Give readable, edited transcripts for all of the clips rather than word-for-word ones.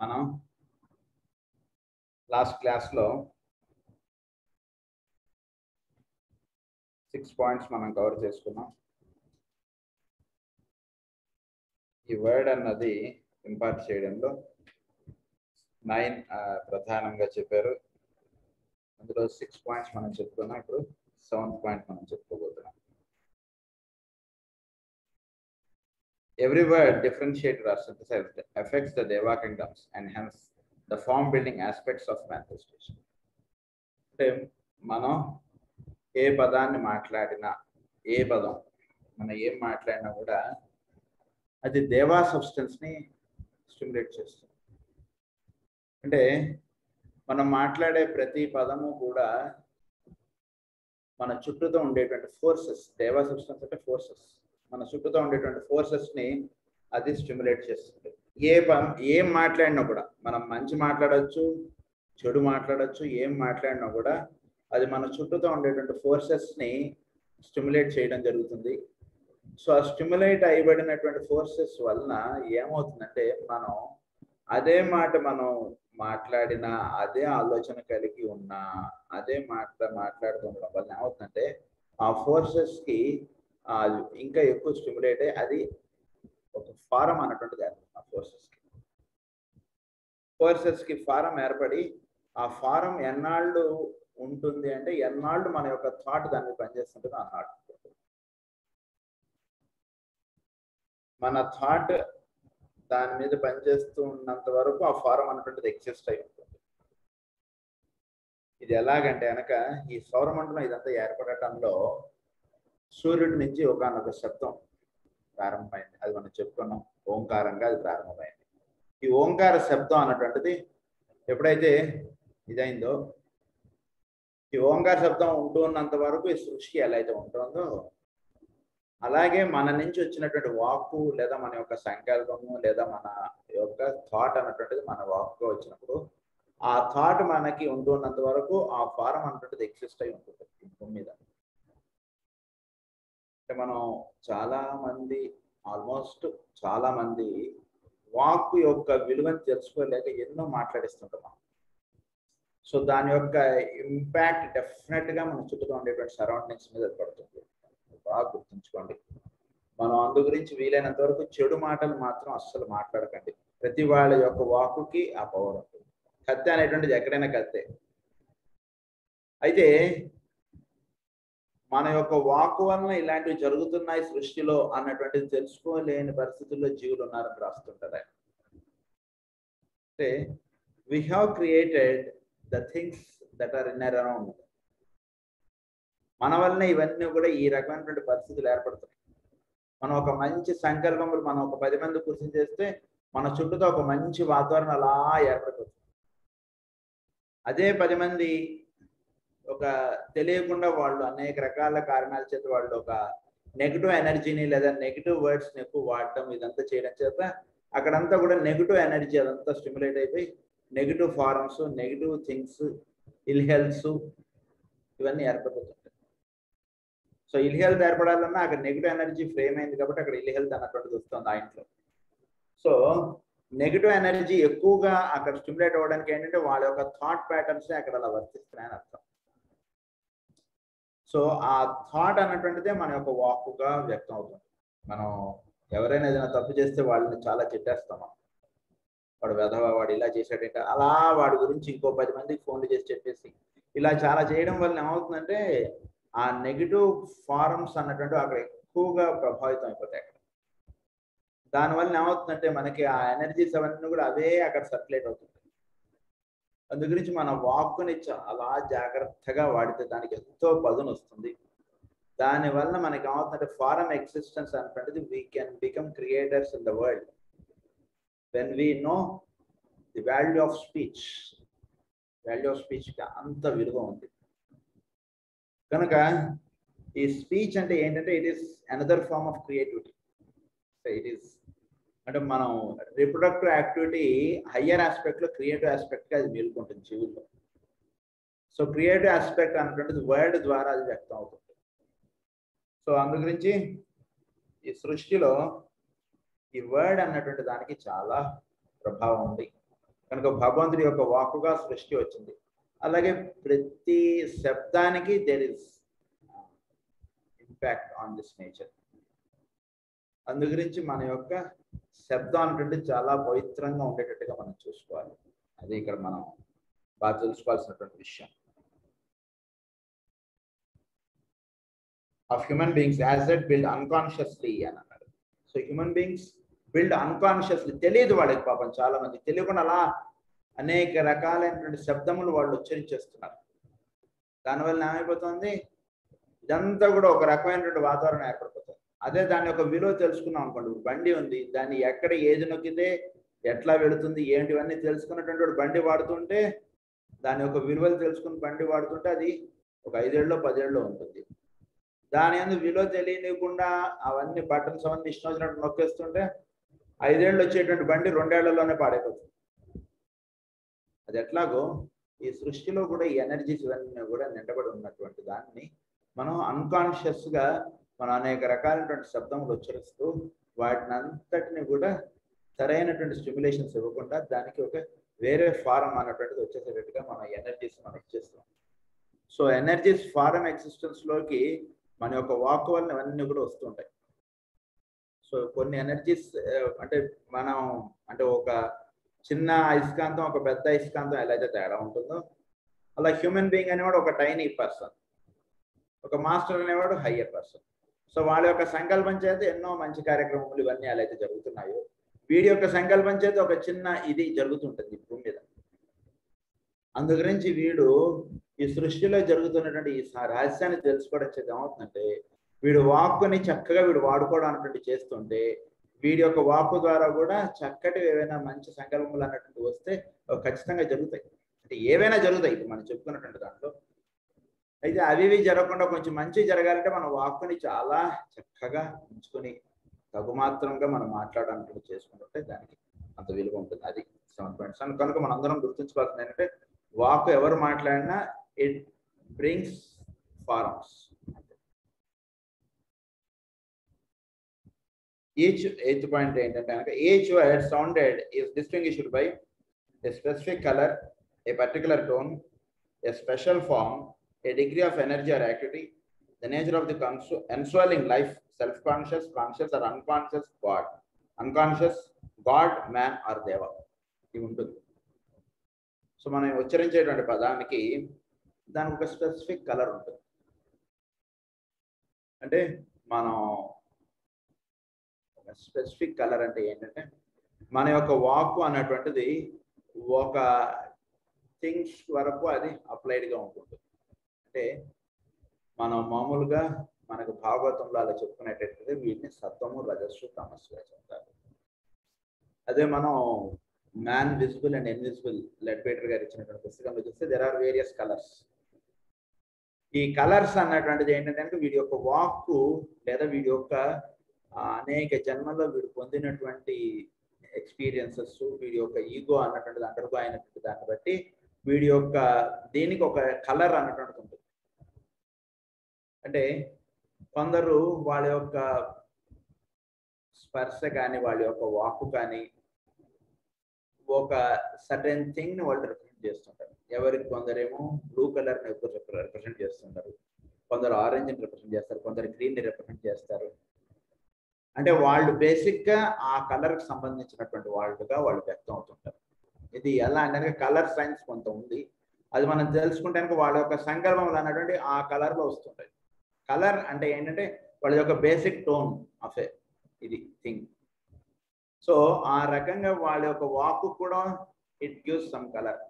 మనం లాస్ట్ క్లాస్లో 6 పాయింట్స్ మనం కవర్ చేసుకున్నాం. ఈ వర్డ్ అన్నది ఇంపార్ట్ చేయడంలో 9 ప్రధానంగా చెప్పారు. అందులో 6 పాయింట్స్ మనం చెప్పుకున్నాం. ఇప్పుడు 7th పాయింట్ మనం చెప్పుకోబోతున్నాం. Every word differentiated or synthesized affects the Deva kingdoms and hence the form building aspects of manifestation. అంటే మనం ఏ పదాన్ని మాట్లాడినా, ఏ పదం మనం ఏం మాట్లాడినా కూడా అది దేవా సబ్స్టెన్స్ని స్టిమ్యులేట్ చేస్తుంది. అంటే మనం మాట్లాడే ప్రతి పదము కూడా మన చుట్టూతో ఉండేటువంటి ఫోర్సెస్, దేవా సబ్స్టెన్స్ అంటే ఫోర్సెస్, మన చుట్టూతో ఉండేటువంటి ఫోర్సెస్ని అది స్టిమ్యులేట్ చేస్తుంది. ఏం మాట్లాడినా కూడా, మనం మంచి మాట్లాడచ్చు, చెడు మాట్లాడచ్చు, ఏం మాట్లాడినా కూడా అది మన చుట్టూతో ఉండేటువంటి ఫోర్సెస్ని స్టిమ్యులేట్ చేయడం జరుగుతుంది. సో ఆ స్టిమ్యులేట్ అయ్యబడినటువంటి ఫోర్సెస్ వలన ఏమవుతుందంటే మనం అదే మాట మనం మాట్లాడిన, అదే ఆలోచన కలిగి ఉన్న, అదే మాట్లాడుతుండడం వల్ల ఏమవుతుందంటే ఆ ఫోర్సెస్కి ఇంకా ఎక్కువ స్టిమ్యులేట్ అయ్యి అది ఒక ఫారం అన్నటువంటిది ఏర్పడుతుంది. ఆ ఫోర్సెస్కి ఫారం ఏర్పడి ఆ ఫారం ఎన్నాళ్ళు ఉంటుంది అంటే ఎన్నాళ్ళు మన యొక్క థాట్ దాన్ని పనిచేస్తుంటుంది. అన్నాడు మన థాట్ దాని మీద పనిచేస్తూ ఉన్నంత వరకు ఆ ఫారం అన్నటువంటిది ఎగ్జిస్ట్ అయి ఉంటుంది. ఇది ఎలాగంటే కనుక ఈ సౌరమండలం ఇదంతా ఏర్పడటంలో సూర్యుడి నుంచి ఒకనొక శబ్దం ప్రారంభమైంది. అది మనం చెప్పుకున్నాం, ఓంకారంగా అది ప్రారంభమైంది. ఈ ఓంకార శబ్దం అన్నటువంటిది ఎప్పుడైతే ఇదైందో, ఈ ఓంకార శబ్దం ఉంటూ ఉన్నంత వరకు ఈ సృష్టి ఎలా అయితే ఉంటుందో అలాగే మన నుంచి వచ్చినటువంటి వాక్కు లేదా మన యొక్క సంకల్పము లేదా మన యొక్క థాట్ అన్నటువంటిది మన వాక్కు వచ్చినప్పుడు ఆ థాట్ మనకి ఉంటున్నంత వరకు ఆ ఫారం అన్నటువంటిది ఎగ్జిస్ట్ అయి ఉంటుంది భూమి మీద. అంటే మనం ఆల్మోస్ట్ చాలా మంది వాక్కు యొక్క విలువను తెలుసుకోలేక ఎన్నో మాట్లాడిస్తుంటాం. సో దాని యొక్క ఇంపాక్ట్ డెఫినెట్గా మన చుట్టూ ఉండేటువంటి సరౌండింగ్స్ మీద పడుతుంది. బాగా గుర్తుంచుకోండి. మనం అందు గురించి వీలైనంత వరకు చెడు మాటలు మాత్రం అస్సలు మాట్లాడకండి. ప్రతి వాళ్ళ యొక్క వాక్కుకి ఆ పవర్ ఉంటుంది. కత్తి అనేటువంటిది ఎక్కడైనా కత్తే. అయితే మన యొక్క వాక్కు వలన ఇలాంటివి జరుగుతున్నాయి సృష్టిలో అన్నటువంటిది తెలుసుకోలేని పరిస్థితుల్లో జీవులు ఉన్నారని రాస్తుంటారు ఆయన. అంటే we have created the things that are in and around. మన వలన ఇవన్నీ కూడా ఈ రకమైనటువంటి పరిస్థితులు ఏర్పడుతున్నాయి. మనం ఒక మంచి సంకల్పములు మనం ఒక 10 మంది కూర్చొని చేస్తే మన చుట్టూతో ఒక మంచి వాతావరణం అలా ఏర్పడుతుంది. అదే 10 మంది ఒక తెలియకుండా వాళ్ళు అనేక రకాల కారణాల చేత వాళ్ళు ఒక నెగిటివ్ ఎనర్జీని లేదా నెగిటివ్ వర్డ్స్ని ఎక్కువ వాడటం ఇదంతా చేయడం చేత అక్కడంతా కూడా నెగిటివ్ ఎనర్జీ అదంతా స్టిమ్యులేట్ అయిపోయి నెగిటివ్ ఫారమ్స్, నెగిటివ్ థింగ్స్, ఇల్ హెల్త్స్ ఇవన్నీ ఏర్పడుతుంటాయి. సో ఇల్ హెల్త్ ఏర్పడాలన్నా అక్కడ నెగిటివ్ ఎనర్జీ ఫ్రేమ్ అయింది కాబట్టి అక్కడ ఇల్ హెల్త్ అన్నటువంటిది వస్తుంది ఆ ఇంట్లో. సో నెగిటివ్ ఎనర్జీ ఎక్కువగా అక్కడ స్టిమ్యులేట్ అవ్వడానికి ఏంటంటే వాళ్ళ యొక్క థాట్ ప్యాటర్న్స్ అక్కడ అలా వర్తిస్తున్నాయని అర్థం. సో ఆ థాట్ అన్నటువంటిదే మన యొక్క వాక్కుగా వ్యక్తం అవుతుంది. మనం ఎవరైనా ఏదైనా తప్పు చేస్తే వాళ్ళని చాలా చెట్టేస్తాం. వాడు వెధవ, వాడు ఇలా చేశాడంటే అలా వాడి గురించి ఇంకో 10 మందికి ఫోన్లు చేసి చెప్పేసి ఇలా చాలా చేయడం వల్ల ఏమవుతుందంటే ఆ నెగిటివ్ ఫారమ్స్ అన్నటువంటి అక్కడ ఎక్కువగా ప్రభావితం అయిపోతాయి. అక్కడ దానివల్ల ఏమవుతుందంటే మనకి ఆ ఎనర్జీస్ అవన్నీ కూడా అవే అక్కడ సర్క్యులేట్ అవుతుంది. అందు గురించి మన వాక్కుని చాలా జాగ్రత్తగా వాడితే దానికి ఎంతో పదును వస్తుంది. దానివల్ల మనకి ఏమవుతుందంటే ఫారం ఎగ్జిస్టెన్స్ అన్నటువంటిది we can become creators in the world when we know the value of speech. Value of స్పీచ్కి అంత విలువ ఉంది కనుక ఈ స్పీచ్ అంటే ఏంటంటే it is another form of creativity. It is అంటే మనం రిప్రొడక్టివ్ యాక్టివిటీ హయ్యర్ ఆస్పెక్ట్లో క్రియేటివ్ ఆస్పెక్ట్గా అది మేలుకుంటుంది జీవుల్లో. సో క్రియేటివ్ ఆస్పెక్ట్ అన్నటువంటిది వర్డ్ ద్వారా అది వ్యక్తం అవుతుంది. సో అందు గురించి ఈ సృష్టిలో ఈ వర్డ్ అన్నటువంటి దానికి చాలా ప్రభావం ఉంది. కనుక భగవంతుడి యొక్క వాక్కుగా సృష్టి వచ్చింది. అలాగే ప్రతి శబ్దానికి there is impact on this nature. అందు గురించి మన యొక్క శబ్దం అంటే చాలా పవిత్రంగా ఉండేటట్టుగా మనం చూసుకోవాలి. అది ఇక్కడ మనం బాగా తెలుసుకోవాల్సినటువంటి విషయం. Of human beings as that build unconsciously అని అన్నారు. So human beings build unconsciously, తెలియదు వాళ్ళకి, పాపం చాలా మంది తెలియకుండా అలా అనేక రకాలైనటువంటి శబ్దములు వాళ్ళు ఉచ్చరించేస్తున్నారు. దానివల్ల ఏమైపోతుంది, ఇదంతా కూడా ఒక రకమైనటువంటి వాతావరణం ఏర్పడిపోతుంది. అదే దాని యొక్క విలువ తెలుసుకున్నాం అనుకోండి, బండి ఉంది, దాన్ని ఎక్కడ ఏది నొక్కితే ఎట్లా వెళుతుంది ఏంటివన్నీ తెలుసుకున్నటువంటి బండి వాడుతుంటే, దాని యొక్క విలువలు తెలుసుకుని బండి వాడుతుంటే అది ఒక 5 ఏళ్ళలో 10 ఏళ్ళలో ఉంటుంది. దాని ఎందుకు విలువ తెలియకుండా అవన్నీ బటన్స్ అవన్నీ ఇష్టం వచ్చినట్టు నొక్కేస్తుంటే 5 ఏళ్ళు వచ్చేటువంటి బండి 2 ఏళ్లలోనే పాడైపోతుంది. అది ఎట్లాగో ఈ సృష్టిలో కూడా ఈ ఎనర్జీస్ ఇవన్నీ కూడా నిండబడి ఉన్నటువంటి దాన్ని మనం అన్కాన్షియస్గా మనం అనేక రకాలైనటువంటి శబ్దములు ఉచ్చరిస్తూ వాటిని అంతటిని కూడా సరైనటువంటి స్టిమ్యులేషన్స్ ఇవ్వకుండా దానికి ఒక వేరే ఫారం అన్నటువంటిది వచ్చేసేటట్టుగా మనం ఎనర్జీస్ మనం ఇచ్చేస్తాం. సో ఎనర్జీస్ ఫారం ఎగ్జిస్టెన్స్లోకి మన యొక్క వాక్ వల్ల ఇవన్నీ కూడా వస్తుంటాయి. సో కొన్ని ఎనర్జీస్ అంటే మనం అంటే ఒక చిన్న అయస్కాంతం ఒక పెద్ద అయస్కాంతం ఎలా అయితే తేడా ఉంటుందో, అలా హ్యూమన్ బీయింగ్ అనేవాడు ఒక టైనీ పర్సన్, ఒక మాస్టర్ అనేవాడు హయ్యర్ పర్సన్. సో వాళ్ళ యొక్క సంకల్పం చేత ఎన్నో మంచి కార్యక్రమాలు ఇవన్నీ ఎలా అయితే జరుగుతున్నాయో, వీడి యొక్క సంకల్పం చేత ఒక చిన్న ఇది జరుగుతుంటుంది భూమి మీద. అందు గురించి వీడు ఈ సృష్టిలో జరుగుతున్నటువంటి ఈ రహస్యాన్ని తెలుసుకోవడం చేత ఏమవుతుందంటే, వీడు వాక్కుని చక్కగా వీడు వాడుకోవడం అన్నటువంటి చేస్తుంటే వీడి యొక్క వాక్కు ద్వారా కూడా చక్కటి ఏవైనా మంచి సంకల్పములు అన్నటువంటి వస్తే ఖచ్చితంగా జరుగుతాయి. అంటే ఏవైనా జరుగుతాయి ఇప్పుడు మనం చెప్పుకున్నటువంటి దాంట్లో. అయితే అవి జరగకుండా కొంచెం మంచి జరగాలంటే మన వాక్కుని చాలా చక్కగా ఉంచుకొని తగుమాత్రంగా మనం మాట్లాడడానికి చేసుకుంటుంటే దానికి అంత విలువ ఉంటుంది. అది 7.7. కనుక మనం అందరం గుర్తుంచుకోవాల్సింది ఏంటంటే, వాక్కు ఎవరు మాట్లాడినా it brings forms. Each 8th point ఏంటంటే కనుక each word sounded is distinguished by a specific color, a particular tone, a special form, a degree of energy or activity, the nature of the enswelling life, self-conscious, conscious or unconscious God, unconscious God, man or Deva. ఇది ఉంటుంది. So మనం ఉచ్చరించేటువంటి పదానికి దానికి ఒక specific colour ఉంటుంది. అంటే మనం specific colour అంటే ఏంటంటే, మన యొక్క వాక్కు అన్నటువంటిది ఒక థింగ్స్ వరకు అది అప్లైడ్గా ఉంటుంది. అంటే మనం మామూలుగా మనకు భాగవతంలో అలా చెప్పుకునేటట్టు వీటిని సత్వము, రజస్సు, తమస్సుగా చెప్తారు. అదే మనం మ్యాన్ విజిబుల్ అండ్ ఇన్విజిబుల్ లెడ్బేటర్ గారు ఇచ్చినటువంటి పుస్తకంలో చూస్తే దెర్ ఆర్ వేరియస్ కలర్స్. ఈ కలర్స్ అన్నటువంటిది ఏంటంటే వీడి యొక్క వాక్కు లేదా వీడి యొక్క అనేక జన్మల్లో వీడు పొందినటువంటి ఎక్స్పీరియన్సెస్, వీడి యొక్క ఈగో అన్నటువంటిది అండర్గో అయినటువంటి దాన్ని బట్టి వీడి యొక్క దీనికి ఒక కలర్ అన్నటువంటిది ఉంటుంది. అంటే కొందరు వాళ్ళ యొక్క స్పర్శ కానీ వాళ్ళ యొక్క వాక్కు కానీ ఒక సర్టెన్ థింగ్ని వాళ్ళు రిప్రజెంట్ చేస్తుంటారు. ఎవరికి కొందరేమో బ్లూ కలర్ని రిప్రజెంట్ చేస్తుంటారు, కొందరు ఆరెంజ్ని రిప్రజెంట్ చేస్తారు, కొందరు గ్రీన్ని రిప్రజెంట్ చేస్తారు. అంటే వాళ్ళు బేసిక్గా ఆ కలర్కి సంబంధించినటువంటి వాళ్ళుగా వాళ్ళు వ్యక్తం అవుతుంటారు. ఇది ఎలా అంటే కలర్ సైన్స్ కొంత ఉంది, అది మనం తెలుసుకుంటే వాళ్ళ యొక్క సంకల్పములు అన్నటువంటి ఆ కలర్లో వస్తుంటాయి. కలర్ అంటే ఏంటంటే వాళ్ళ యొక్క బేసిక్ టోన్ ఆఫ్ ఇది థింగ్. సో ఆ రకంగా వాళ్ళ యొక్క వాక్కు కూడా it gives some colour.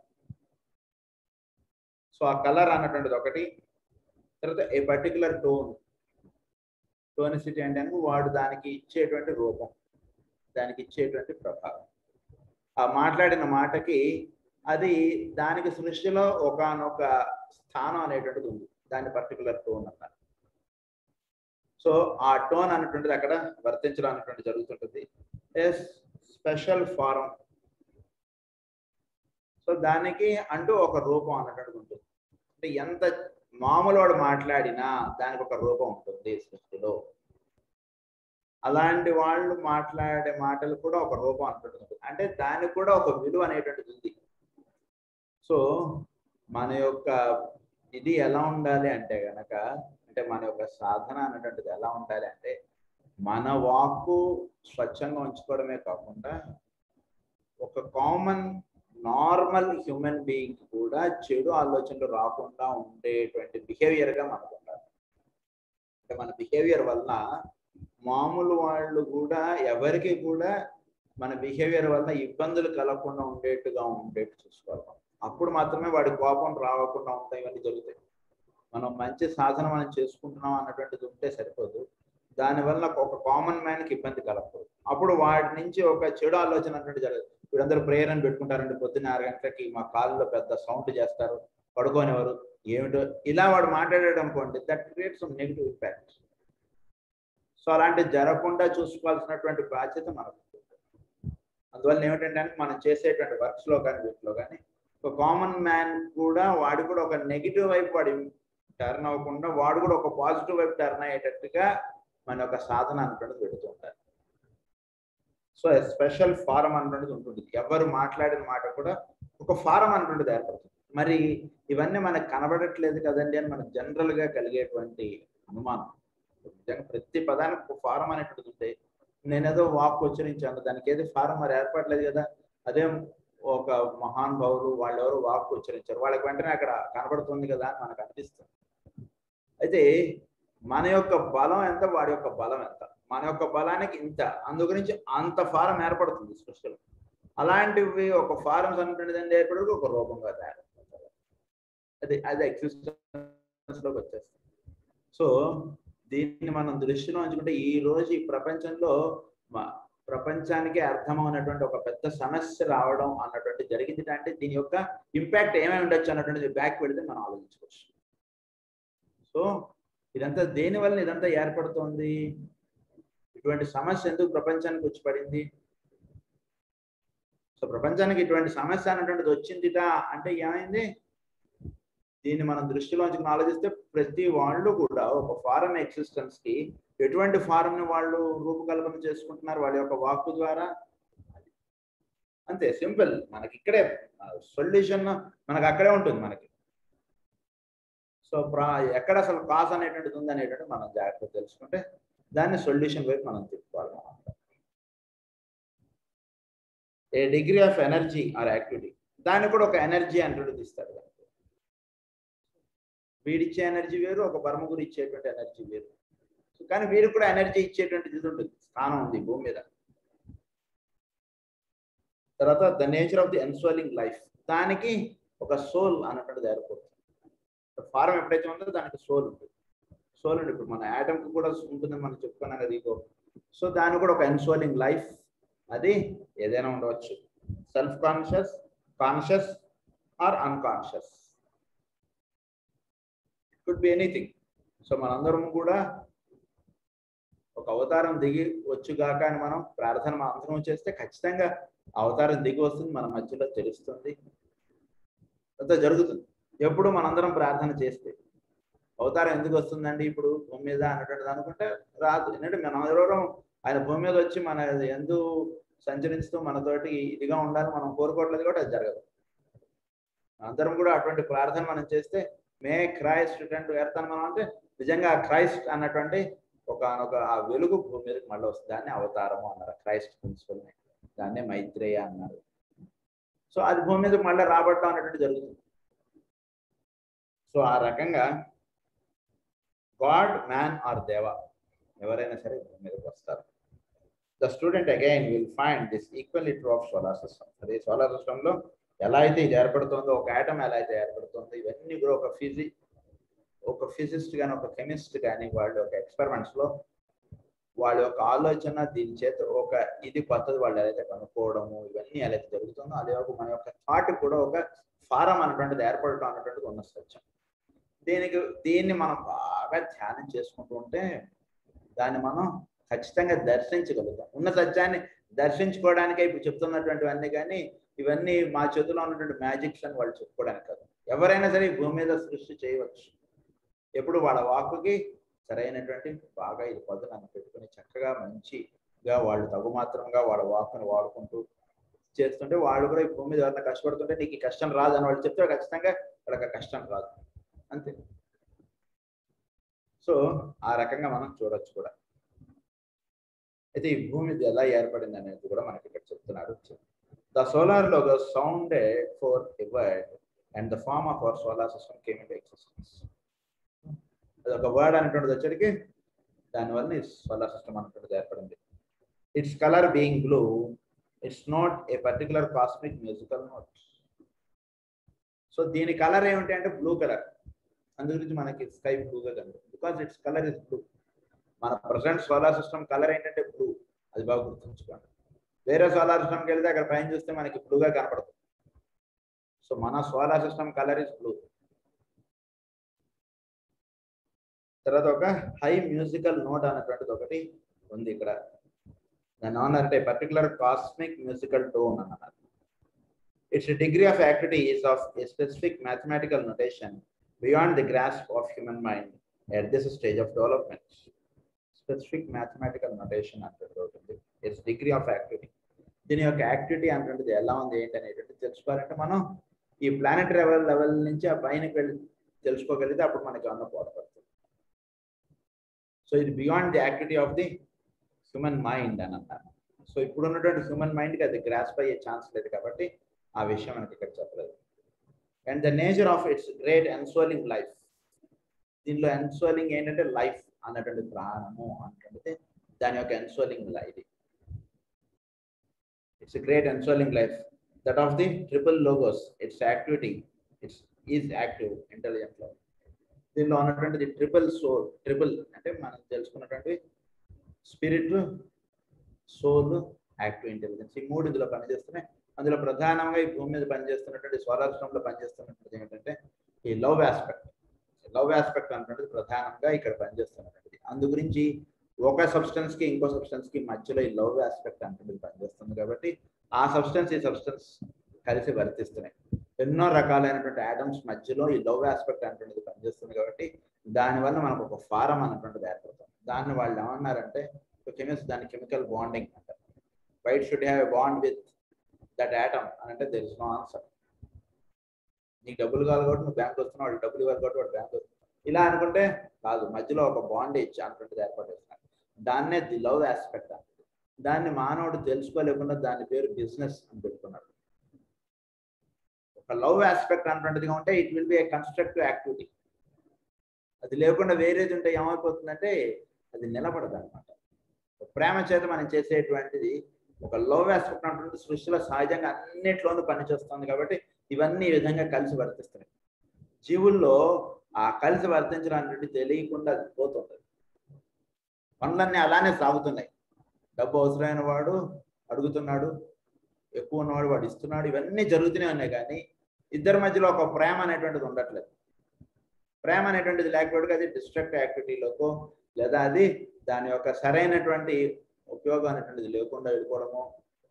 So ఆ కలర్ అన్నటువంటిది ఒకటి. తర్వాత ఏ పర్టికులర్ టోనిసిటీ అంటే వాడు దానికి ఇచ్చేటువంటి రూపం, దానికి ఇచ్చేటువంటి ప్రభావం, ఆ మాట్లాడిన మాటకి అది దానికి సృష్టిలో ఒకానొక స్థానం అనేటువంటిది ఉంది, దాని పర్టికులర్ టోన్ అన్నారు. సో ఆ టోన్ అన్నటువంటిది అక్కడ వర్తించడం అనేటువంటి జరుగుతుంటుంది. Special form. సో దానికి అంటూ ఒక రూపం అన్నటువంటిది ఉంటుంది. అంటే ఎంత మామూలు వాడు మాట్లాడినా దానికి ఒక రూపం ఉంటుంది సృష్టిలో. అలాంటి వాళ్ళు మాట్లాడే మాటలు కూడా ఒక రూపం అంటుంటుంది, అంటే దానికి కూడా ఒక విలువ అనేటువంటిది ఉంది. సో మన యొక్క ఇది ఎలా ఉండాలి అంటే గనక, అంటే మన యొక్క సాధన అనేటువంటిది ఎలా ఉండాలి అంటే, మన వాక్కు స్వచ్ఛంగా ఉంచుకోవడమే కాకుండా ఒక కామన్ నార్మల్ హ్యూమన్ బీయింగ్ కూడా చెడు ఆలోచనలు రాకుండా ఉండేటువంటి బిహేవియర్గా మనకు ఉండాలి. అంటే మన బిహేవియర్ వల్ల మామూలు వాళ్ళు కూడా ఎవరికి కూడా మన బిహేవియర్ వల్ల ఇబ్బందులు కలగకుండా ఉండేట్టు చూసుకోవాలి. అప్పుడు మాత్రమే వాడి కోపం రాకుండా ఉంటాయి, ఇవన్నీ జరుగుతాయి. మనం మంచి సాధన మనం చేసుకుంటున్నాం అన్నటువంటిది ఉంటే సరిపోదు, దానివల్ల ఒక కామన్ మ్యాన్కి ఇబ్బంది కలగకూడదు. అప్పుడు వాడి నుంచి ఒక చెడు ఆలోచన అన్నట్టు జరగదు. వీళ్ళందరూ ప్రేయర్ అని పెట్టుకుంటారండి, పొద్దున్న 6 గంటలకి మా కాళ్ళలో పెద్ద సౌండ్ చేస్తారు, పడుకోనివారు, ఏమిటో ఇలా వాడు మాట్లాడాడు అనుకోండి, that creates some negative impact. So అలాంటివి జరగకుండా చూసుకోవాల్సినటువంటి బాధ్యత మనకు. అందువల్ల ఏమిటంటే మనం చేసేటువంటి వర్క్స్లో కానీ వీటిలో కానీ ఒక కామన్ మ్యాన్ కూడా వాడు కూడా ఒక నెగిటివ్ వైపు వాడు టర్న్ అవ్వకుండా వాడు కూడా ఒక పాజిటివ్ వైపు టర్న్ అయ్యేటట్టుగా మన యొక్క సాధన అనుకున్నది పెడుతూ ఉంటారు. సో స్పెషల్ ఫారం అనుకున్నది ఉంటుంది, ఎవరు మాట్లాడిన మాట కూడా ఒక ఫారం అనుకున్నది ఏర్పడుతుంది. మరి ఇవన్నీ మనకు కనబడట్లేదు కదండి అని మనకు జనరల్గా కలిగేటువంటి అనుమానం. నిజంగా ప్రతి పదానికి ఒక ఫారం అనేటువంటిది ఉంటే, నేనేదో వాక్ ఉచ్చరించాను, దానికి ఏది ఫారం మరి ఏర్పడలేదు కదా. అదే ఒక మహానుభావులు వాళ్ళు ఎవరు వాక్ ఉచ్చరించారు, వాళ్ళకి వెంటనే అక్కడ కనబడుతుంది కదా అని మనకు అనిపిస్తుంది. అయితే మన యొక్క బలం ఎంత, వాడి యొక్క బలం ఎంత, మన యొక్క బలానికి ఇంత, అందుగురించి అంత ఫారం ఏర్పడుతుంది సృష్టిలో. అలాంటివి ఒక ఫారమ్స్ అనుకునేది ఏర్పడి ఒక రూపంగా తయారవుతుంది. అది ఎగ్జిస్టెన్స్ లోకి వచ్చేస్తుంది. సో దీన్ని మనం దృష్టిలో ఉంచుకుంటే ఈ రోజు ఈ ప్రపంచంలో ప్రపంచానికి అర్థమైనటువంటి ఒక పెద్ద సమస్య రావడం అన్నటువంటి జరిగింది. అంటే దీని యొక్క ఇంపాక్ట్ ఏమై ఉండొచ్చు అన్నటువంటిది బ్యాక్ పెడితే మనం ఆలోచించుకోవచ్చు. సో ఇదంతా దేనివల్ల ఇదంతా ఏర్పడుతోంది, ఇటువంటి సమస్య ఎందుకు ప్రపంచానికి వచ్చి పడింది? సో ప్రపంచానికి ఇటువంటి సమస్య అన్నటువంటిది వచ్చిందిట అంటే ఏమైంది, దీన్ని మనం దృష్టిలో ఉంచుకుని ఆలోచిస్తే ప్రతి వాళ్ళు కూడా ఒక ఫారెన్ ఎగ్జిస్టెన్స్ కి ఎటువంటి ఫారెన్ ని వాళ్ళు రూపకల్పన చేసుకుంటున్నారు వాళ్ళ యొక్క వాక్కు ద్వారా. అంతే సింపుల్, మనకి ఇక్కడే సొల్యూషన్ మనకు అక్కడే ఉంటుంది మనకి. సో ఎక్కడ అసలు కాజ్ అనేటువంటిది ఉంది అనేటువంటిది మనం జాగ్రత్తగా తెలుసుకుంటే దాన్ని సొల్యూషన్ వైపు మనం తిప్పుకోవాలి. A degree of energy or activity, దాన్ని కూడా ఒక ఎనర్జీ అనేటువంటిది ఇస్తాడు. వీడిచ్చే ఎనర్జీ వేరు, ఒక పరమగురు ఇచ్చేటువంటి ఎనర్జీ వేరు. కానీ వీరికి కూడా ఎనర్జీ ఇచ్చేటువంటిది ఇది ఉంటుంది, స్థానం ఉంది భూమి మీద. తర్వాత the nature of the ensouling life, దానికి ఒక సోల్ అన్నటువంటిది ఏర్పడుతుంది. ఫారం ఎప్పుడైతే ఉందో దానికి సోల్ ఉంటుంది. సోల్ ఉంటుంది, ఇప్పుడు మన యాటమ్కి కూడా ఉంటుందని మనం చెప్పుకున్నాం కదా ఈగో. సో దానికి కూడా ఒక ఎన్సోలింగ్ లైఫ్, అది ఏదైనా ఉండవచ్చు, self conscious, conscious or unconscious, could be anything. So మనందరం కూడా ఒక అవతారం దిగి వచ్చుగాక అని మనం ప్రార్థన అందరం చేస్తే ఖచ్చితంగా అవతారం దిగి వస్తుంది, మన మధ్యలో తెలుస్తుంది, అంతా జరుగుతుంది. ఎప్పుడు మనందరం ప్రార్థన చేస్తే అవతారం ఎందుకు వస్తుందండి ఇప్పుడు భూమి మీద అన్నటువంటిది అనుకుంటే రాదు. ఎందుకంటే మనందరం ఆయన భూమి మీద వచ్చి మన ఎందు సంచరిస్తూ మనతోటి ఇదిగా ఉండాలి మనం కోరుకోవట్లేదు కూడా అది జరగదు. అందరం కూడా అటువంటి ప్రార్థన మనం చేస్తే మే క్రైస్ట్ రిటర్న్ టు ఎర్త్ అని మనం అంటే నిజంగా క్రైస్ట్ అన్నటువంటి ఒక ఆ వెలుగు భూమి మీదకి మళ్ళీ వస్తుంది. దాన్ని అవతారము అన్నారు, క్రైస్ట్ ప్రిన్సిపల్ని, దాన్నే మైత్రేయ అన్నారు. సో అది భూమి మీదకి మళ్ళీ రాబట్టడం అన్నటువంటి జరుగుతుంది. సో ఆ రకంగా గాడ్, మ్యాన్ ఆర్ దేవ ఎవరైనా సరే భూమి మీదకి వస్తారు. The student again will find this equally true of solar system. అదే సోలార్ సిస్టంలో ఎలా అయితే ఇది ఏర్పడుతుందో, ఒక ఆటమ్ ఎలా అయితే ఏర్పడుతుందో, ఇవన్నీ కూడా ఒక ఫిజిస్ట్ కానీ ఒక కెమిస్ట్ కానీ వాళ్ళ యొక్క ఎక్స్పెరిమెంట్స్లో వాళ్ళ యొక్క ఆలోచన దీని చేత ఒక ఇది కొత్తది వాళ్ళు ఎలా అయితే కనుక్కోవడము ఇవన్నీ ఎలా అయితే జరుగుతుందో, అదే మన యొక్క థాట్ కూడా ఒక ఫారం అన్నటువంటిది ఏర్పడటం అన్నటువంటిది ఉన్న సత్యం. దీన్ని మనం బాగా ధ్యానం చేసుకుంటూ ఉంటే దాన్ని మనం ఖచ్చితంగా దర్శించగలుగుతాం. ఉన్న సత్యాన్ని దర్శించుకోవడానికే ఇప్పుడు చెప్తున్నటువంటివన్నీ, కానీ ఇవన్నీ మా చేతిలో ఉన్నటువంటి మ్యాజిక్స్ అని వాళ్ళు చెప్పుకోవడానికి కాదు. ఎవరైనా సరే భూమి మీద సృష్టి చేయవచ్చు, ఎప్పుడు వాళ్ళ వాక్కుకి సరైనటువంటి బాగా ఇది పదులను పెట్టుకుని చక్కగా మంచిగా వాళ్ళు తగు మాత్రంగా వాళ్ళ వాక్కును వాడుకుంటూ చేస్తుంటే వాళ్ళు కూడా ఈ భూమి మీద ఎవరైనా కష్టపడుతుంటే నీకు ఈ కష్టం రాదు అని వాళ్ళు చెప్తే ఖచ్చితంగా వాళ్ళకి కష్టం రాదు అంతే. సో ఆ రకంగా మనం చూడొచ్చు కూడా. అయితే ఈ భూమి ఎలా ఏర్పడింది అనేది కూడా మనకి ఇక్కడ చెప్తున్నారు. The solar logo sounded for a word and the form of our solar system came into existence. అది ఒక వర్డ్ అనేటువంటిది వచ్చేటికి దానివల్ల ఈ సోలార్ సిస్టమ్ అనేటువంటిది ఏర్పడింది. It's colour being blue, it's not a particular cosmic musical note. So దీని colour ఏమిటి అంటే బ్లూ కలర్. అందు గురించి మనకి స్కై బ్లూగా కనిపిస్తుంది. Because it's colour is blue. మన ప్రజెంట్ సోలార్ సిస్టమ్ కలర్ ఏంటంటే బ్లూ. అది బాగా గుర్తుంచుకోండి. వేరే సోలార్ సిస్టమ్కి వెళ్తే అక్కడ పైన చూస్తే మనకి బ్లూగా కనపడదు. సో మన solar system colour is blue. తర్వాత ఒక హై మ్యూజికల్ నోట్ అనేటువంటిది ఒకటి ఉంది ఇక్కడ. దాని అంటే పర్టికులర్ కాస్మిక్ మ్యూజికల్ టోన్ అన్నారు. It's degree of activity is of A specific mathematical notation beyond the grasp of human mind at this stage of development. Specific mathematical notation అంటే ఉంటుంది. It's degree of activity. దీని యొక్క activity అనేటువంటిది ఎలా ఉంది ఏంటి అనేటువంటిది తెలుసుకోవాలంటే మనం ఈ ప్లానెటరీ లెవెల్ నుంచి ఆ పైనకి వెళ్ళి తెలుసుకోగలిగితే అప్పుడు మనకి అన్న బోధపడుతుంది. సో ఇది beyond the activity of the human mind అని అన్నారు. సో ఇప్పుడు ఉన్నటువంటి హ్యూమన్ మైండ్కి అది గ్రాస్ప్ అయ్యే ఛాన్స్ లేదు కాబట్టి ఆ విషయం మనకి ఇక్కడ చెప్పలేదు. And the nature of its great ensouling life. దీనిలో ఎన్సోలింగ్ ఏంటంటే లైఫ్ అన్నటువంటి ప్రాణము అన్నటువంటిది దాని యొక్క ensouling life. It's great ensouling life that of the triple logos. Its activity its is active intelligent life. దీనిలో ఉన్నటువంటిది ట్రిపుల్ సోల్. ట్రిపుల్ అంటే మనం తెలుసుకున్నటువంటి స్పిరిట్, సోల్, యాక్టివ్ ఇంటెలిజెన్స్. ఈ మూడు ఇందులో పనిచేస్తున్నాయి. అందులో ప్రధానంగా ఈ భూమి మీద పనిచేస్తున్నటువంటి సోలార్ సిస్టంలో పనిచేస్తున్నటువంటిది ఏంటంటే ఈ లవ్ ఆస్పెక్ట్. లవ్ ఆస్పెక్ట్ అనేటువంటిది ప్రధానంగా ఇక్కడ పనిచేస్తున్నటువంటిది. అందు గురించి ఒక సబ్స్టెన్స్ కి ఇంకో సబ్స్టెన్స్ కి మధ్యలో ఈ లవ్ ఆస్పెక్ట్ అనేటువంటిది పనిచేస్తుంది కాబట్టి ఆ సబ్స్టెన్స్ ఈ సబ్స్టెన్స్ కలిసి వర్తిస్తున్నాయి. ఎన్నో రకాలైనటువంటి ఆటమ్స్ మధ్యలో ఈ లవ్ ఆస్పెక్ట్ అనేటువంటిది పనిచేస్తుంది కాబట్టి దానివల్ల మనకు ఒక ఫారం అనేటువంటిది ఏర్పడుతుంది. దాన్ని వాళ్ళు ఏమన్నారంటే దాన్ని కెమికల్ బాండింగ్ అంటారు. White should have a bond with that atom అని అంటే దెర్ ఇస్ నో ఆన్సర్. నీకు డబ్బులు కావాలి కాబట్టి నువ్వు బ్యాంక్ వస్తున్నావు, వాళ్ళు డబ్బులు ఇవ్వాలి కాబట్టి వాడు బ్యాంక్ వస్తున్నావు. ఇలా అనుకుంటే కాదు, మధ్యలో ఒక బాండేజ్ అనేటువంటిది ఏర్పడేస్తున్నారు. దాన్నే ది లవ్ ఆస్పెక్ట్ అంటారు. దాన్ని మానవుడు తెలుసుకోలేకుండా దాని పేరు బిజినెస్ అని పెట్టుకున్నాడు. ఒక లవ్ ఆస్పెక్ట్ అనేటువంటిది ఉంటే it will be A constructive activity. అది లేకుండా వేరేది ఉంటే ఏమైపోతుందంటే అది నిలబడదు అనమాట. ప్రేమ చేత మనం చేసేటువంటిది ఒక లవ్ ఆస్పెక్ట్ అనేటువంటి సృష్టిలో సహజంగా అన్నిట్లోనూ పనిచేస్తుంది కాబట్టి ఇవన్నీ ఈ విధంగా కలిసి వర్తిస్తున్నాయి. జీవుల్లో ఆ కలిసి వర్తించడానికి తెలియకుండా అది పోతుంది. పనులన్నీ అలానే సాగుతున్నాయి. డబ్బు అవసరమైన వాడు అడుగుతున్నాడు, ఎక్కువ ఉన్నవాడు వాడు ఇస్తున్నాడు, ఇవన్నీ జరుగుతూనే ఉన్నాయి. కానీ ఇద్దరి మధ్యలో ఒక ప్రేమ అనేటువంటిది ఉండట్లేదు. ప్రేమ అనేటువంటిది లేకపోతే అది డిస్ట్రక్టివ్ యాక్టివిటీలోకో లేదా అది దాని యొక్క సరైనటువంటి ఉపయోగం అనేటువంటిది లేకుండా వెళ్ళిపోవడము,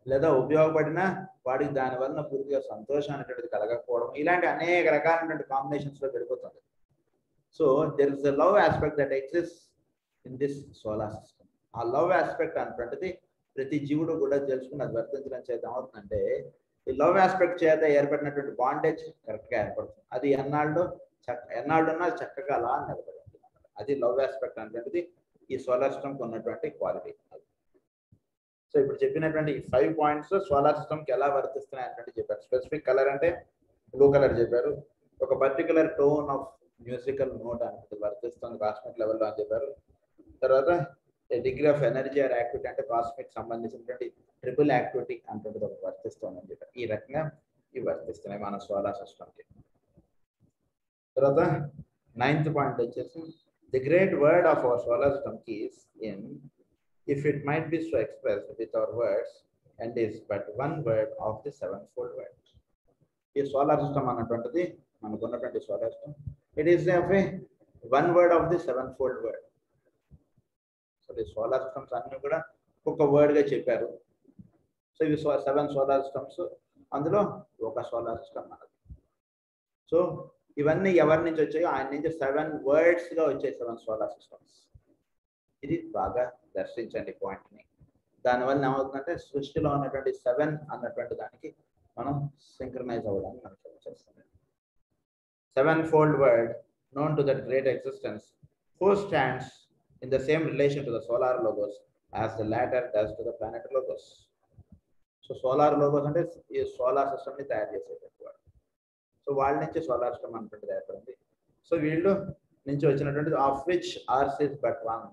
లేదా ఉపయోగపడిన వాడికి దానివల్ల పూర్తిగా సంతోషం అనేటువంటిది కలగకపోవడం, ఇలాంటి అనేక రకాలైనటువంటి కాంబినేషన్స్ లో వెళ్ళిపోతుంది. So there is the love aspect that exist in this solar system. ఆ లవ్ ఆస్పెక్ట్ అనేటువంటిది ప్రతి జీవుడు కూడా తెలుసుకుని అది వర్తించడం చేత ఏమవుతుందంటే ఈ లవ్ ఆస్పెక్ట్ చేత ఏర్పడినటువంటి బాండేజ్ కరెక్ట్గా ఏర్పడుతుంది. అది ఎన్నాళ్ళున్నా చక్కగా అలా నిలబడి ఉంటుంది. అది లవ్ ఆస్పెక్ట్ అనేటువంటిది ఈ సోలార్ సిస్టమ్కి ఉన్నటువంటి క్వాలిటీ. సో ఇప్పుడు చెప్పినటువంటి 5 పాయింట్స్ సోలార్ సిస్టమ్కి ఎలా వర్తిస్తున్నాయి అంటే చెప్పారు. స్పెసిఫిక్ కలర్ అంటే బ్లూ కలర్ చెప్పారు. ఒక particular tone of musical note అనేది వర్తిస్తుంది కాస్మిక్ లెవెల్లో అని చెప్పారు. తర్వాత degree of energy or activity అంటే కాస్మిక్ సంబంధించినటువంటి ట్రిపుల్ యాక్టివిటీ అంటే ఒకటి వర్తిస్తుంది అని చెప్పారు. ఈ రకంగా ఇవి వర్తిస్తున్నాయి మన సోలార్ సిస్టమ్కి. తర్వాత 9th పాయింట్ వచ్చేసి the great word of our solar system is in if it might be so expressed with our words and is but one word of the sevenfold word. ఈ సోలార్ సిస్టమ్ అన్నటువంటిది మనకు ఉన్నటువంటి solar system it is of a one word of the sevenfold word. So ఈ solar systems అన్ని కూడా ఒక్కొక్క వర్డ్గా చెప్పారు. So ఇవి 7 సోలార్ సిస్టమ్స్, అందులో ఒక సోలార్ సిస్టమ్ అన్నది. సో ఇవన్నీ ఎవరి నుంచి వచ్చాయో ఆయన నుంచి 7 words గా వచ్చాయి 7 సోలార్ సిస్టమ్స్. ఇది బాగా దర్శించండి పాయింట్ని. దానివల్ల ఏమవుతుందంటే సృష్టిలో ఉన్నటువంటి 7 అన్నటువంటి దానికి మనం సింక్రనైజ్ అవ్వడానికి మనకు చేస్తుంది. 7-fold word known to that great existence, who stands in the same relation to the solar logos as the latter does to the planet logos. So solar logos అంటే ఈ సోలార్ సిస్టమ్ని తయారు చేసేటటువంటి వాడు. సో వాళ్ళ నుంచి సోలార్ సిస్టమ్ అనుకుంటే ఏర్పడింది. సో వీళ్ళు నుంచి వచ్చినటువంటి of which ours is but one.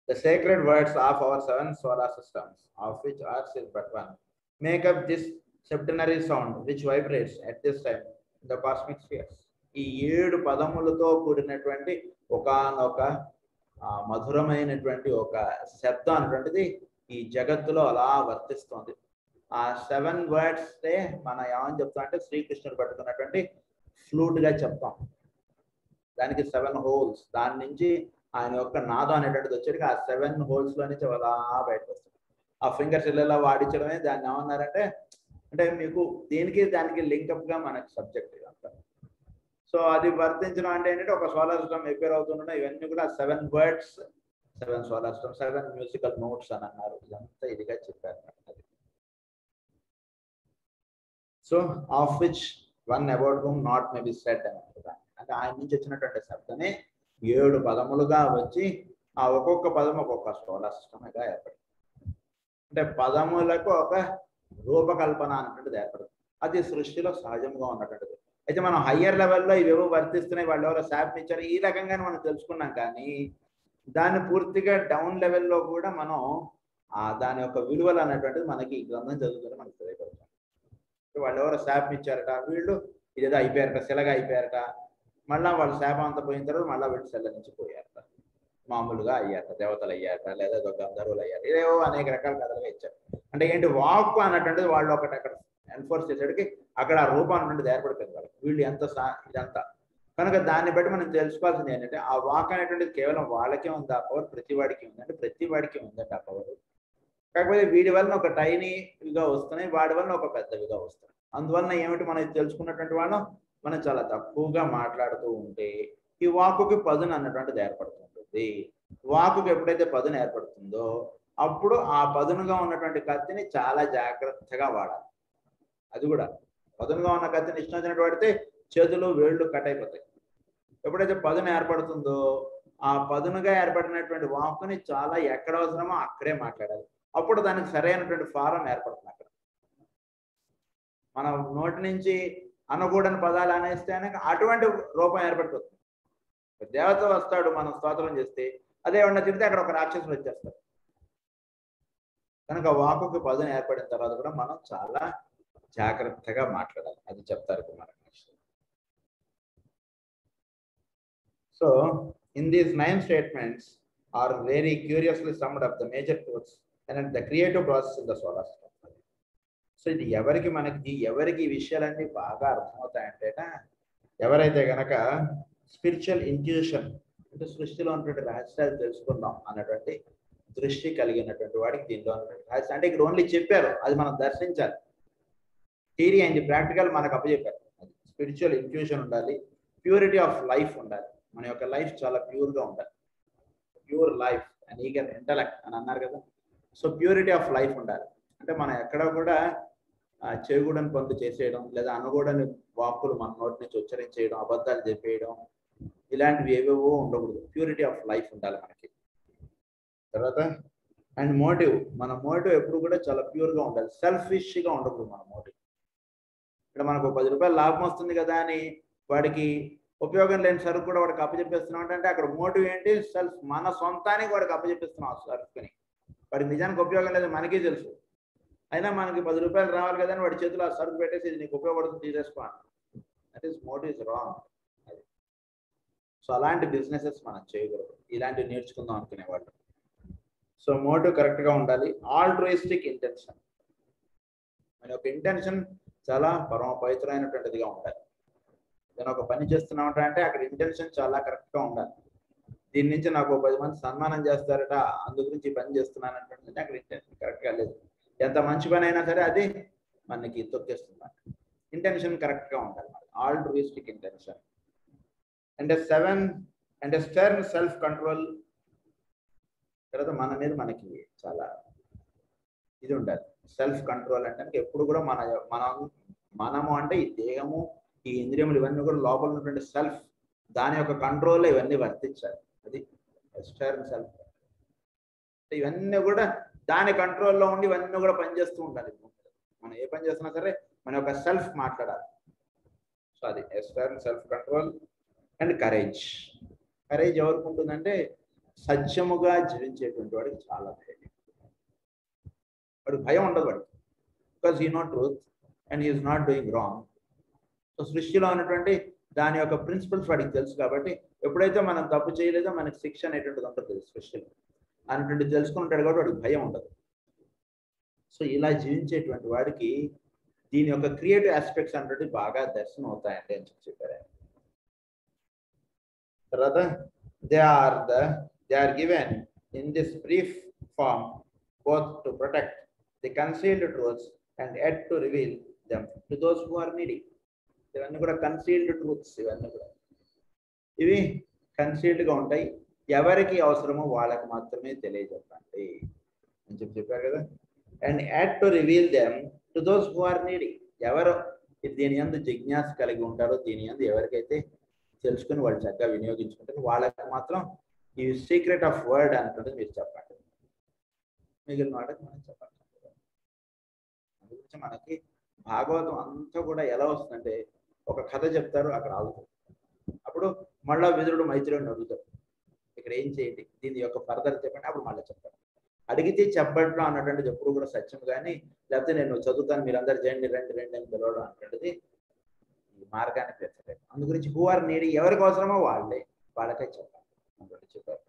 The sacred words of our 7 solar systems, of which ours is but one, make up this septenary sound which vibrates at this time in the cosmic spheres. ఈ 7 పదములతో కూడినటువంటి ఒకానొక మధురమైనటువంటి ఒక శబ్దం అనేటువంటిది ఈ జగత్తులో అలా వర్తిస్తుంది. ఆ 7 words మనం ఏమని చెప్తాం అంటే శ్రీకృష్ణుడు పట్టుకున్నటువంటి ఫ్లూట్ గా చెప్తాం. దానికి 7 holes, దాని నుంచి ఆయన యొక్క నాదం అనేటువంటిది వచ్చేటికి ఆ 7 holes లో నుంచి అలా బయటకు వస్తుంది. ఆ ఫింగర్స్ ఇలా వాడించడమే దాన్ని ఏమన్నారంటే, అంటే మీకు దేనికి దానికి లింకప్ గా మనకి సబ్జెక్ట్ ఇదంతా. సో అది వర్తించడం అంటే ఏంటంటే ఒక సోలార్ సిస్టమ్ ఎపేర్ అవుతుండే ఇవన్నీ కూడా 7 words, 7 solar system, 7 musical notes అని అన్నారు. ఇదంతా ఇదిగా చెప్పారు. So of which one about whom not may be said అని అంటారు. అంటే ఆయన నుంచి వచ్చినటువంటి శబ్దమే 7 పదములుగా వచ్చి ఆ ఒక్కొక్క పదం ఒక్కొక్క సోలార్ సిస్టమ్గా ఏర్పడింది. అంటే పదములకు ఒక రూపకల్పన అనేటువంటిది ఏర్పడుతుంది. అది సృష్టిలో సహజంగా ఉన్నటువంటిది. అయితే మనం హయ్యర్ లెవెల్లో ఇవేవో వర్తిస్తున్నాయి, వాళ్ళు ఎవరో శాప్ ఇచ్చారు ఈ రకంగానే మనం తెలుసుకున్నాం. కానీ దాన్ని పూర్తిగా డౌన్ లెవెల్లో కూడా మనం దాని యొక్క విలువలు అనేటువంటిది మనకి ఈ గ్రంథం చదువుతుంటే మనకు తెలియపడుతుంది. వాళ్ళు ఎవరో శాప్ ఇచ్చారట, వీళ్ళు ఇదేదో అయిపోయారట, శిలగా అయిపోయారట, మళ్ళీ వాళ్ళు శాపం అంతా పోయిన తర్వాత మళ్ళీ వీళ్ళు శిల నుంచి పోయారట, మామూలుగా అయ్యారట, దేవతలు అయ్యారట, లేదా గంధర్వులు అయ్యారు, ఇదేవో అనేక రకాల కథలుగా ఇచ్చారు. అంటే ఏంటి వాక్ అన్నటువంటిది వాళ్ళు ఒకటి అక్కడ ఎన్ఫోర్స్ చేసేటికి అక్కడ ఆ రూపం అనేటువంటిది ఏర్పడిపోయింది వాళ్ళకి, వీళ్ళు ఎంత ఇదంతా. కనుక దాన్ని బట్టి మనం తెలుసుకోవాల్సింది ఏంటంటే ఆ వాక్ అనేటువంటిది కేవలం వాళ్ళకే ఉంది, ఆ పవర్ ప్రతి వాడికి ఉందంటే ప్రతి వాడికి ఉందండి ఆ పవర్. కాకపోతే వీడి వలన ఒక టైనీగా వస్తున్నాయి, వాడి వలన ఒక పెద్దవిగా వస్తున్నాయి. అందువలన ఏమిటి మనం తెలుసుకున్నటువంటి వాళ్ళం మనం చాలా తక్కువగా మాట్లాడుతూ ఉంటే ఈ వాకుకి పదును అన్నటువంటిది ఏర్పడుతుంటుంది. వాకుకి ఎప్పుడైతే పదును ఏర్పడుతుందో అప్పుడు ఆ పదునుగా ఉన్నటువంటి కత్తిని చాలా జాగ్రత్తగా వాడాలి. అది కూడా పదునుగా ఉన్న కత్తిని ఇష్టం వచ్చినట్టు పడితే చేతులు వేళ్ళు కట్ అయిపోతాయి. ఎప్పుడైతే పదును ఏర్పడుతుందో ఆ పదునుగా ఏర్పడినటువంటి వాక్కుని చాలా ఎక్కడ అవసరమో అక్కడే మాట్లాడాలి. అప్పుడు దానికి సరైనటువంటి ఫారం ఏర్పడుతుంది. అక్కడ మన నోటి నుంచి అనకూడని పదాలు అనేస్తే అటువంటి రూపం ఏర్పడిపోతుంది. దేవత వస్తాడు మనం స్తోత్రం చేస్తే, అదే ఏమన్నా తిరిగితే అక్కడ ఒక రాక్షసులు వచ్చేస్తారు. కనుక వాకుకి పదును ఏర్పడిన తర్వాత కూడా మనం చాలా జాగ్రత్తగా మాట్లాడాలి. అది చెప్తారు Kumar. So in these 9 statements are very curiously summed up the major truths and the creative process in the solar system. So ఇది ఎవరికి ఈ విషయాలన్నీ బాగా అర్థమవుతాయంటే ఎవరైతే కనుక స్పిరిచువల్ ఇంట్యూషన్ అంటే సృష్టిలో ఉన్నటువంటి రహస్యాలు తెలుసుకుందాం అన్నటువంటి దృష్టి కలిగినటువంటి వాడికి దీనిలో ఉన్నటువంటి రహస్యం అంటే ఇక్కడ ఓన్లీ చెప్పారు, అది మనం దర్శించాలి. థియరీ అయింది, ప్రాక్టికల్ మనకు అప్పచెప్పారు. అది స్పిరిచువల్ ఇంట్యూషన్ ఉండాలి, ప్యూరిటీ ఆఫ్ లైఫ్ ఉండాలి. మన యొక్క లైఫ్ చాలా ప్యూర్గా ఉండాలి. Pure life and eager intellect అని అన్నారు కదా. సో ప్యూరిటీ ఆఫ్ లైఫ్ ఉండాలి. అంటే మనం ఎక్కడ కూడా చేయకూడని పనులు చేసేయడం, లేదా అనకూడని వాక్కులు మన నోటి నుంచి ఉచ్చరించేయడం, అబద్ధాలు చెప్పేయడం, ఇలాంటివి ఏవేవో ఉండకూడదు. ప్యూరిటీ ఆఫ్ లైఫ్ ఉండాలి మనకి. తర్వాత అండ్ మోటివ్, మన మోటివ్ ఎప్పుడు కూడా చాలా ప్యూర్గా ఉండాలి, సెల్ఫిష్గా ఉండకూడదు మన మోటివ్. ఇక్కడ మనకు 10 రూపాయలు లాభం వస్తుంది కదా అని వాడికి ఉపయోగం లేని సరుకు కూడా వాడికి అప్పచెప్పేస్తున్నాం అంటే అక్కడ మోటివ్ ఏంటి? సెల్ఫ్, మన సొంతానికి వాడికి అప్పచెప్పిస్తున్నాం ఆ సరుకుని. వాడికి నిజానికి ఉపయోగం లేదు మనకి తెలుసు, అయినా మనకి 10 రూపాయలు రావాలి కదా అని వాడి చేతిలో ఆ సరుకు పెట్టేసి ఇది నీకు ఉపయోగపడుతుంది తీసేసుకో. That is motive is wrong. అది సో అలాంటి బిజినెసెస్ మనం చేయకూడదు, ఇలాంటివి నేర్చుకుందాం అనుకునేవాళ్ళు. సో మోటివ్ కరెక్ట్గా ఉండాలి. ఆల్ట్రూయిస్టిక్ ఇంటెన్షన్, మన యొక్క ఇంటెన్షన్ చాలా పరమ పవిత్రమైనటువంటిదిగా ఉండాలి. నేను ఒక పని చేస్తున్నామంట అంటే అక్కడ ఇంటెన్షన్ చాలా కరెక్ట్గా ఉండాలి. దీని నుంచి నాకు 10 మంది సన్మానం చేస్తారట, అందు గురించి ఈ పని చేస్తున్నాను అంటే అక్కడ ఇంటెన్షన్ కరెక్ట్గా లేదు. ఎంత మంచి పని అయినా సరే అది మనకి తొక్కేస్తుంది. ఇంటెన్షన్ కరెక్ట్గా ఉండాలి, altruistic intention. And 7 and stern self control. తర్వాత మన మీద మనకి చాలా ఇది ఉండాలి, సెల్ఫ్ కంట్రోల్. అంటే ఎప్పుడు కూడా మనము అంటే ఈ దేహము, ఈ ఇంద్రియములు ఇవన్నీ కూడా లోపల ఉన్నటువంటి సెల్ఫ్, దాని యొక్క కంట్రోల్లో ఇవన్నీ వర్తించాలి. అది ఎక్స్టర్నల్ సెల్ఫ్. ఇవన్నీ కూడా దాని కంట్రోల్లో ఉండి ఇవన్నీ కూడా పనిచేస్తూ ఉండాలి. మనం ఏ పని చేస్తున్నా సరే మన యొక్క సెల్ఫ్ మాట్లాడాలి. సో అది external self control. And courage. Courage ఎవరికి ఉంటుందంటే సత్యముగా జీవించేటువంటి వాడికి చాలా ధైర్యం. వాడికి భయం ఉండదు వాడికి, because he know truth and he's not doing wrong. So సృష్టిలో ఉన్నటువంటి దాని యొక్క ప్రిన్సిపల్స్ వాడికి తెలుసు కాబట్టి ఎప్పుడైతే మనం తప్పు చేయలేదో మనకి శిక్ష అనేటువంటిది ఉంటుంది సృష్టిలో అనేటువంటి తెలుసుకుంటాడు కాబట్టి వాడికి భయం ఉండదు. సో ఇలా జీవించేటువంటి వాడికి దీని యొక్క క్రియేటివ్ ఆస్పెక్ట్స్ అనేవి బాగా దర్శనం అవుతాయండి అని చెప్పారు. తర్వాత they are given in this brief form both to protect the concealed truths and yet to reveal them to those who are needy. ఇవన్నీ కూడా కన్సీల్డ్ ట్రూత్స్, ఇవన్నీ కూడా ఇవి కన్సీల్డ్గా ఉంటాయి. ఎవరికి అవసరమో వాళ్ళకి మాత్రమే తెలియజెప్పండి అని చెప్పారు కదా. And add to reveal them to those who are needy. ఎవరు దీని యందు జిజ్ఞాస కలిగి ఉంటారో, దీని యందు ఎవరికైతే తెలుసుకుని వాళ్ళు చక్కగా వినియోగించుకుంటారో వాళ్ళకి మాత్రం ఈ సీక్రెట్ ఆఫ్ వర్డ్ అంటుంటే మీరు చెప్పండి, మిగిలిన వాటికి మనం చెప్పాలి. అందుగురించి మనకి భాగవతం అంతా కూడా ఎలా వస్తుందంటే ఒక కథ చెప్తారు, అక్కడ ఆగుతారు. అప్పుడు మళ్ళా విదురుడు మైత్రేయుడిని అడుగుతారు, ఇక్కడ ఏం చేయండి, దీని యొక్క ఫర్దర్ చెప్పండి, అప్పుడు మళ్ళీ చెప్తారు. అడిగితే చెప్పట్లో అన్నటువంటిది ఎప్పుడు కూడా సత్యం కానీ, లేకపోతే నేను చదువుతాను మీరు అందరు చేయండి రండి రండి అని పిలవడం అన్నటువంటిది ఈ మార్గాన్ని పెంచలేదు. అందు గురించి హూ ఆర్ నీడీ, ఎవరికి అవసరమో వాళ్ళకే చెప్పాలి అని చెప్పారు.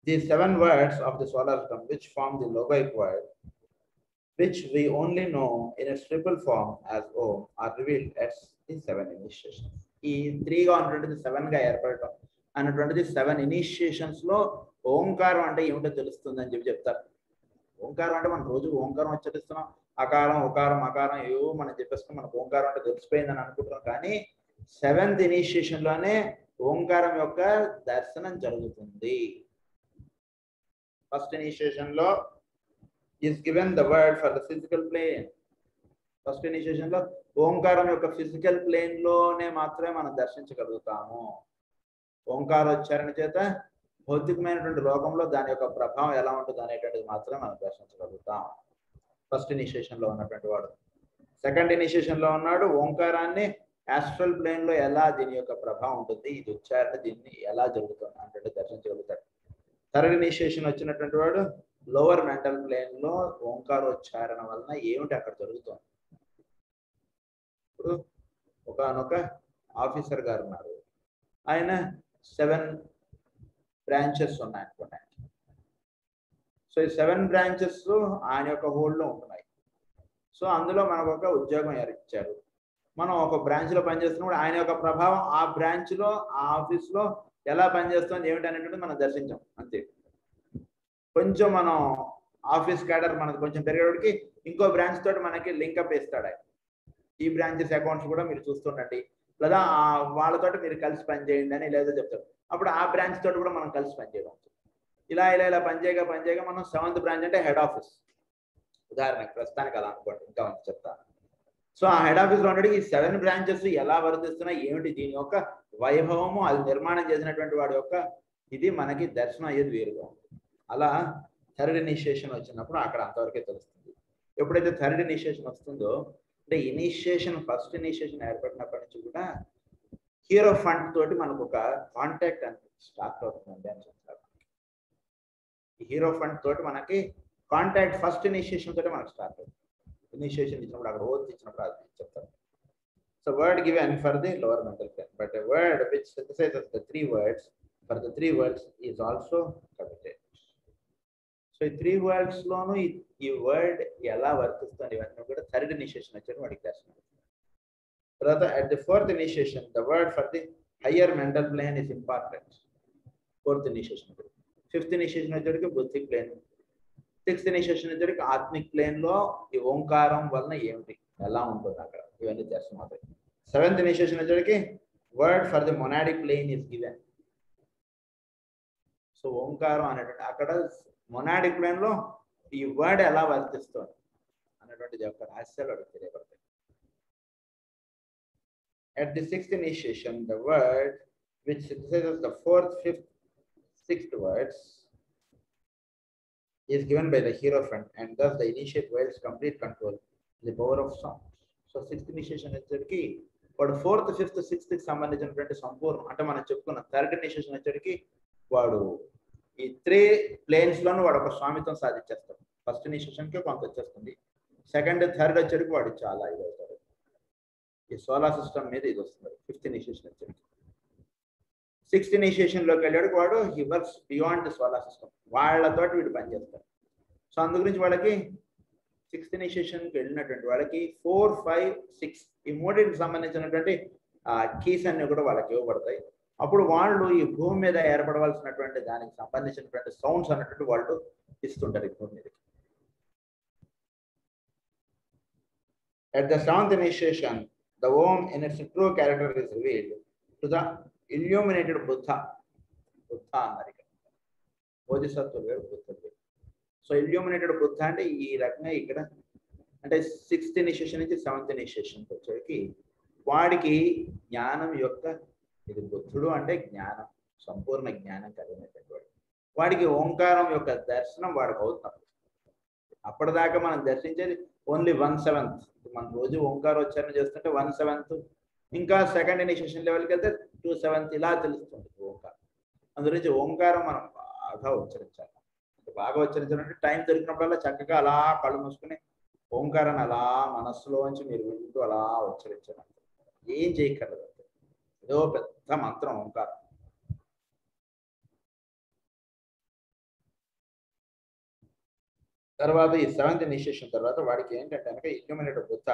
These 7 words of the solar system, which form the logoic word, which we only know in its triple form as Om, are revealed as the 7 initiations. ఈ 3గా ఉన్నటువంటిది 7గా ఏర్పడటం అన్నటువంటిది 7 ఇనిషియేషన్స్ లో ఓంకారం అంటే ఏమిటో తెలుస్తుంది అని చెప్తారు. ఓంకారం అంటే మనం రోజు ఓంకారం ఉచ్చరిస్తున్నాం, అకారం ఉకారం అకారం ఏవో మనం చెప్పేస్తున్నాం, మనకు ఓంకారం అంటే తెలిసిపోయిందని అనుకుంటున్నాం. కానీ 7th ఇనిషియేషన్ లోనే ఓంకారం యొక్క దర్శనం జరుగుతుంది. ఫస్ట్ ఇనిషియేషన్ లో is given the word for the physical plane. First initiation లో ఓంకారం యొక్క ఫిజికల్ ప్లేన్ లోనే మాత్రమే మనం దర్శించగలుగుతాము. ఓంకారోచ్చారణ చేత భౌతికమైనటువంటి లోకంలో దాని యొక్క ప్రభావం ఎలా ఉంటుంది అనేటువంటిది మాత్రమే మనం దర్శించగలుగుతాం. ఫస్ట్ ఇనిషియేషన్ లో ఉన్నటువంటి వాడు. సెకండ్ ఇనిషియేషన్ లో ఉన్నాడు ఓంకారాన్ని ఆస్ట్రల్ ప్లేన్ లో ఎలా దీని యొక్క ప్రభావం ఉంటుంది, ఇది ఉచ్చారణ దీన్ని ఎలా జరుగుతుంది అంటే దర్శించగలుగుతాడు. థర్డ్ ఇనిషియేషన్ వచ్చినటువంటి వాడు లోవర్ మెంటల్ ప్లేన్ లో ఓంకారోచ్చారణ వలన ఏమిటి అక్కడ జరుగుతుంది. ఇప్పుడు ఒకనొక ఆఫీసర్ గారు ఉన్నారు, ఆయన 7 బ్రాంచెస్ ఉన్నాయనుకోండి. సో ఈ 7 బ్రాంచెస్ ఆయన యొక్క హోల్డ్లో ఉంటున్నాయి. సో అందులో మనకు ఒక ఉద్యోగం ఇచ్చారు, మనం ఒక బ్రాంచ్ లో పనిచేస్తున్నప్పుడు ఆయన యొక్క ప్రభావం ఆ బ్రాంచ్ లో ఆ ఆఫీస్ లో ఎలా పనిచేస్తుంది ఏమిటి అనేటువంటిది మనం దర్శించాం అంతే. కొంచెం మనం ఆఫీస్ క్యాడర్ మనకు కొంచెం పెరిగేటికి ఇంకో బ్రాంచ్ తోటి మనకి లింకప్ ఇస్తాడు. ఈ బ్రాంచెస్ అకౌంట్స్ కూడా మీరు చూస్తుండండి, లేదా వాళ్ళతోటి మీరు కలిసి పనిచేయండి అని లేదా చెప్తారు. అప్పుడు ఆ బ్రాంచ్ తోటి కూడా మనం కలిసి పనిచేయడం. ఇలా ఇలా ఇలా పనిచేయగా మనం 7th బ్రాంచ్ అంటే హెడ్ ఆఫీస్, ఉదాహరణకు ప్రస్తుతానికి అలా అనుకోండి, ఇంకా చెప్తాను. సో ఆ హెడ్ ఆఫీస్ లో ఉండేది ఈ 7 బ్రాంచెస్ ఎలా వర్తిస్తున్నాయి ఏమిటి దీని యొక్క వైభవము, అది నిర్మాణం చేసినటువంటి వాడి యొక్క ఇది మనకి దర్శనం అయ్యేది వేరుగా ఉంటుంది. అలా థర్డ్ ఇనిషియేషన్ వచ్చినప్పుడు అక్కడ అంతవరకే తెలుస్తుంది. ఎప్పుడైతే థర్డ్ ఇనిషియేషన్ వస్తుందో అంటే ఇనిషియేషన్ ఫస్ట్ ఇనిషియేషన్ ఏర్పడినప్పటి నుంచి కూడా హీరో ఫండ్ తోటి మనకు ఒక కాంటాక్ట్ అని స్టార్ట్ అవుతుంది అని చెప్తారు. ఈ హీరో ఫండ్ తోటి మనకి కాంటాక్ట్ ఫస్ట్ ఇనిషియేషన్ తోటి మనకు స్టార్ట్ అవుతుంది. ఇనిషియేషన్ ఇచ్చినప్పుడు అక్కడ ఓత్ ఇచ్చినప్పుడు అది చెప్తారు. So word given for the lower mental plane, but a word which synthesizes the 3 words for the 3 words is also coveted. So ఈ 3 words లోను ఈ వర్డ్ ఎలా వర్తిస్తుంది ఇవన్నీ కూడా థర్డ్ ఇనిషియేషన్ వచ్చారు వాడికి దర్శనం. తర్వాత at the 4th initiation the word for the higher mental plane is important. 4th initiation. 5th initiation వచ్చేటికి బుద్ధిక్ ప్లేన్. 6th ఇనిషియేషన్ వచ్చేటికి ఆత్మిక్ ప్లేన్ లో ఈ ఓంకారం వలన ఏమిటి ఎలా ఉంటుంది అక్కడ ఇవన్నీ దర్శనం అవుతాయి. సెవెంత్ ఇనిషియేషన్ వచ్చేటికి word for the monadic plane is given. So ఓంకారం అనేటువంటి అక్కడ మొనాడిక్ ప్లేన్ లో ఈ వర్డ్ ఎలా వర్తిస్తుంది అనేటువంటిది యొక్క రహస్యాలు అక్కడ తెలియబడతాయి. At the sixth initiation, the word which synthesizes the fourth, fifth, sixth words is given by the hierophant, and thus the initiate wields complete control in the power of sound. So sixth initiation వచ్చేటికి వాడు fourth, fifth, sixth కి సంబంధించినటువంటి సంపూర్ణ అంటే మనం చెప్పుకున్న third initiation వచ్చేటికి వాడు ఈ 3 planes లోనూ వాడు ఒక స్వామిత్వం సాధించేస్తాడు. ఫస్ట్ ఇనిషియేషన్ కి కొంత వచ్చేస్తుంది, సెకండ్, థర్డ్ వచ్చేటికి వాడు చాలా ఇది అవుతాడు. ఈ సోలార్ సిస్టమ్ మీద ఇది వస్తుంది. ఫిఫ్త్ ఇనిషియేషన్ వచ్చేటికి. సిక్స్త్ ఇనిషియేషన్ లోకి వెళ్ళాడు వాడు he works beyond the solar system. వాళ్ళతోటి వీడు పనిచేస్తాడు. సో అందు గురించి వాళ్ళకి సిక్స్త్ ఇనిషియేషన్కి వెళ్ళినటువంటి వాళ్ళకి 4, 5, 6 ఈ మూడింటికి సంబంధించినటువంటి కీస్ అన్ని కూడా వాళ్ళకి ఇవ్వబడతాయి. అప్పుడు వాళ్ళు ఈ భూమి మీద ఏర్పడవలసినటువంటి దానికి సంబంధించినటువంటి సౌండ్స్ అన్నటువంటి వాళ్ళు ఇస్తుంటారు ఈ భూమి మీదకి. At the seventh initiation, the Om in its true character is revealed to the illuminated Buddha. Buddha అన్నారు ఇక్కడ. బోధిసత్వులు వేరు, బుద్ధులు వేరు. సో ఇల్యూమినేటెడ్ బుద్ధ అంటే ఈ రకంగా ఇక్కడ అంటే సిక్స్త్ ఇనిషియేషన్ నుంచి సెవెంత్ ఇనిషియేషన్కి వచ్చేకి వాడికి జ్ఞానం యొక్క ఇది బుద్ధుడు అంటే జ్ఞానం, సంపూర్ణ జ్ఞానం కలిగినటువంటి వాడు. వాడికి ఓంకారం యొక్క దర్శనం వాడికి అవుతున్నప్పుడు. అప్పటిదాకా మనం దర్శించేది ఓన్లీ 1/7. మనం రోజు ఓంకారోచ్చారణ చేస్తుంటే 1/7, ఇంకా సెకండ్ ఇనిషియేషన్ లెవెల్కి వెళ్తే 2/7 ఇలా తెలుస్తుంది ఓంకారం. అందుగురించి ఓంకారం మనం బాగా ఉచ్చరించాలి. బాగా ఉచ్చరించాలంటే టైం దొరికినప్పుడల్లా చక్కగా అలా కళ్ళు మూసుకుని ఓంకారాన్ని అలా మనస్సులోంచి మీరు వింటూ అలా ఉచ్చరించాలి. ఏం చేయక్కర్లేదు, ఏదో పెద్ద మంత్రం ఓంకారం. తర్వాత ఈ సెవెంత్ ఇనిషియేషన్ తర్వాత వాడికి ఏంటంటే కనుక illuminated Buddha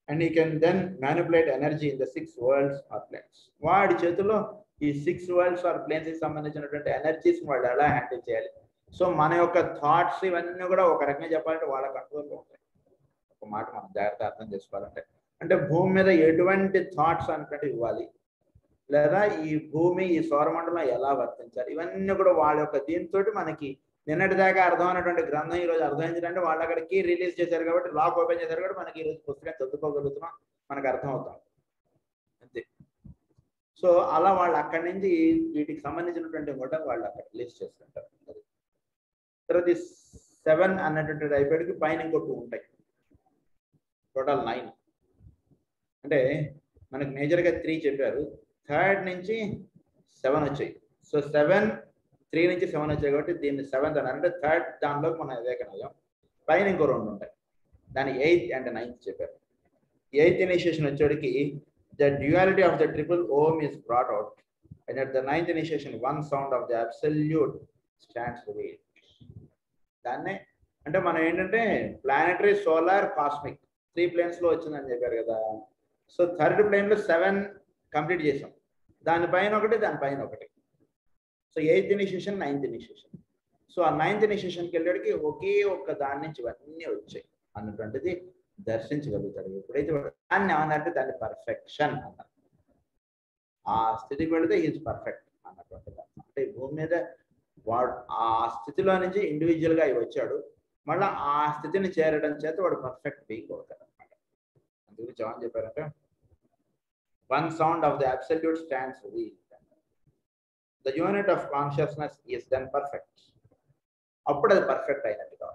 and he can then manipulate energy in the 6 worlds or planes. వాడి చేతుల్లో ఈ 6 వరల్డ్స్ ఆర్ ప్లేన్స్ కి సంబంధించినటువంటి ఎనర్జీస్ వాళ్ళు ఎలా హ్యాండిల్ చేయాలి. సో మన యొక్క థాట్స్ ఇవన్నీ కూడా ఒక రకంగా చెప్పాలంటే వాళ్ళ కంట్రోల్లో ఉంటాయి. ఒక మాట మనం జాగ్రత్త అర్థం చేసుకోవాలంటే అంటే భూమి మీద ఎటువంటి థాట్స్ అన్నట్టు ఇవ్వాలి, లేదా ఈ భూమి ఈ సౌరమండలం ఎలా వర్తించాలి, ఇవన్నీ కూడా వాళ్ళ యొక్క దీంతో మనకి నిన్నటి దాకా అర్థమైనటువంటి గ్రంథం ఈరోజు అర్థమైందంటే వాళ్ళు అక్కడికి రిలీజ్ చేశారు కాబట్టి, లాక్ ఓపెన్ చేశారు కాబట్టి మనకి ఈరోజు పుస్తకం చదువుకోగలుగుతున్నాం, మనకు అర్థం అవుతాం అంతే. సో అలా వాళ్ళు అక్కడి నుంచి వీటికి సంబంధించినటువంటి కూడా వాళ్ళు అక్కడ రిలీజ్ చేస్తుంటారు. తర్వాత 7 అన్నటువంటి అయిపోయాడికి పైన ఇంకో 2 ఉంటాయి, టోటల్ 9. అంటే మనకి మేజర్గా 3 చెప్పారు, థర్డ్ నుంచి 7 వచ్చాయి. సో 7, 3 నుంచి 7 వచ్చాయి కాబట్టి దీన్ని 7th అని అంటే థర్డ్ దానిలోకి మనం వివేకనయ్యాం. పైన ఇంకో 2 ఉంటాయి, దాని 8th and 9th చెప్పారు. 8th ఇనిషియేషన్ వచ్చేటికి the duality of the triple Om is brought out and at the 9th initiation one sound of the absolute stands revealed. దాన్నే అంటే మనం ఏంటంటే ప్లానెటరీ, సోలార్, కాస్మిక్ 3 ప్లేన్స్ లో వచ్చిందని చెప్పారు కదా. సో థర్డ్ ప్లేన్ లో 7 కంప్లీట్ చేసాం, దానిపైన ఒకటి, దానిపైన ఒకటి. So 8th initiation, 9th initiation. So ఆ 9th ఇనిషియేషన్కి వెళ్ళడానికి ఒకే ఒక్క దాని నుంచి ఇవన్నీ వచ్చాయి అన్నటువంటిది దర్శించగలుగుతాడు. ఎప్పుడైతే దాన్ని ఏమన్నారంటే దాన్ని పర్ఫెక్షన్ అన్నారు. ఆ స్థితికి వెళితే ఈజ్ పర్ఫెక్ట్ అన్నటువంటిది. అంటే భూమి మీద వాడు ఆ స్థితిలో నుంచి ఇండివిజువల్గా అవి వచ్చాడు, మళ్ళీ ఆ స్థితిని చేరడం చేత వాడు పర్ఫెక్ట్ బీయింగ్ అవుతాడు అనమాట. అందుకు జాన్ చెప్పారంటే one sound of the absolute stands revealed. The unit of consciousness is then perfect. అప్పుడు అది పర్ఫెక్ట్ అయినట్టుగా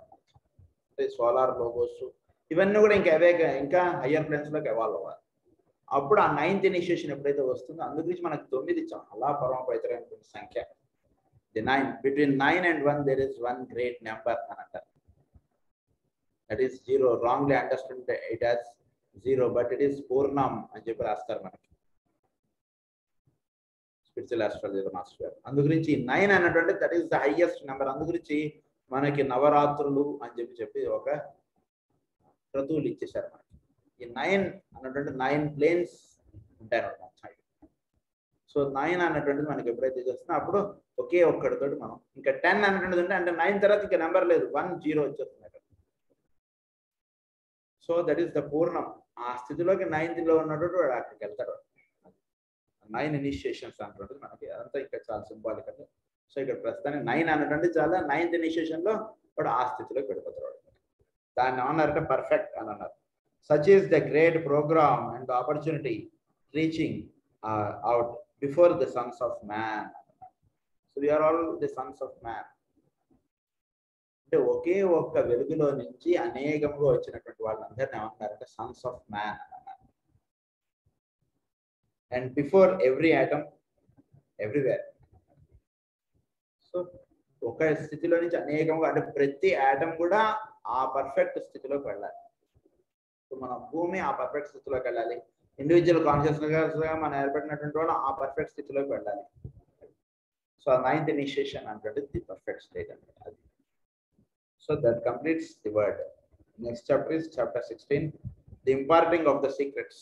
అంటే సోలార్ లోగోస్ ఇవన్నీ కూడా ఇంకా హయ్యర్ ప్లేన్స్లోకి ఎవాల్వ్ అవ్వాలి. అప్పుడు ఆ 9th ఇనిషియేషన్ ఎప్పుడైతే వస్తుందో అందు గురించి మనకు 9 చాలా పరమ పవిత్రమైనటువంటి సంఖ్య. The 9, between 9 and 1 there is one great number అని అంటారు. That is 0. Wrongly understand it as 0, but it is పూర్ణం అని చెప్పి రాస్తారు మనకి స్పిరిచువల్ ఆస్ట్రాలజీ మాస్టర్ గారు. అందు గురించి 9 అన్నటువంటి that is the highest number. అందు గురించి మనకి నవరాత్రులు అని చెప్పి ఒక క్రతువులు ఇచ్చేసారు మనకి. ఈ 9 అన్నటువంటి 9 ప్లేన్స్ ఉంటాయి అన్నమాట. సో 9 అన్నటువంటిది మనకి ఎప్పుడైతే వస్తుందో అప్పుడు ఒకే ఒక్కడితో మనం ఇంకా 10 అన్నటువంటిది ఉంటే అంటే 9 తర్వాత ఇంకా నెంబర్ లేదు, 1, 0 వచ్చేస్తుంది. సో దట్ ఈస్ ద పూర్ణం ఆ స్థితిలోకి 9th ఉన్నటువంటి వాడు అక్కడికి వెళ్తాడు. 9 ఇనిషియేషన్స్ అంటుంటుంది మనకి, అదంతా ఇంకా చాలా సింబాలిక్ అండి. సో ఇక్కడ ప్రస్తుతానికి 9 అన్నటువంటి చాలా 9th ఇనిషియేషన్లో వాడు ఆ స్థితిలోకి వెళ్ళిపోతాడు. దాన్ని ఏమన్నారంటే పర్ఫెక్ట్ అని అన్నారు. Such is the great programme and opportunity reaching out before the sons of man. So we are all the sons of man. అంటే ఒకే ఒక్క వెలుగులో నుంచి అనేకంగా వచ్చినటువంటి వాళ్ళందరినీ ఏమంటారంటే సన్స్ ఆఫ్ మ్యాన్ అన్నారు. And before every atom everywhere. So ఒక స్థితిలో నుంచి అనేకంగా, అంటే ప్రతి ఆటమ్ కూడా ఆ పర్ఫెక్ట్ స్థితిలోకి వెళ్ళాలి. సో మన భూమి ఆ పర్ఫెక్ట్ స్థితిలోకి వెళ్ళాలి. ఇండివిజువల్ కాన్షియస్నెస్ గా మనం ఏర్పడినటువంటి వాళ్ళు ఆ పర్ఫెక్ట్ స్థితిలోకి వెళ్ళాలి. సో 9th ఇనిషియేషన్ అంటే ది పర్ఫెక్ట్ స్టేట్ అంటే అది. So that completes the word. Next chapter is chapter 16, the imparting of the secrets.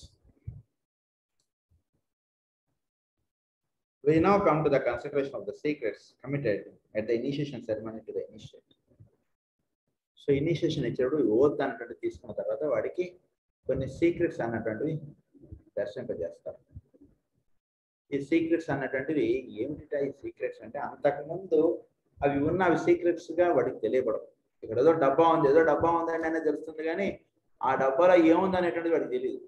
We now come to the consideration of the secrets committed at the initiation ceremony to the initiate. So initiation ఇచ్చేటప్పుడు oath అన్నటువంటి తీసుకున్న తర్వాత వాడికి కొన్ని secrets అన్నటువంటివి దర్శింపజేస్తారు. ఈ secrets అన్నటువంటివి ఏమిటి? ఈ secrets అంటే అంతకుముందు అవి ఉన్న అవి సీక్రెట్స్ గా వాడికి తెలియబడవు. ఇక్కడ ఏదో డబ్బా ఉంది, ఏదో డబ్బా ఉందని అనేది తెలుస్తుంది, కానీ ఆ డబ్బాలో ఏముంది అనేటువంటిది వాడికి తెలియదు.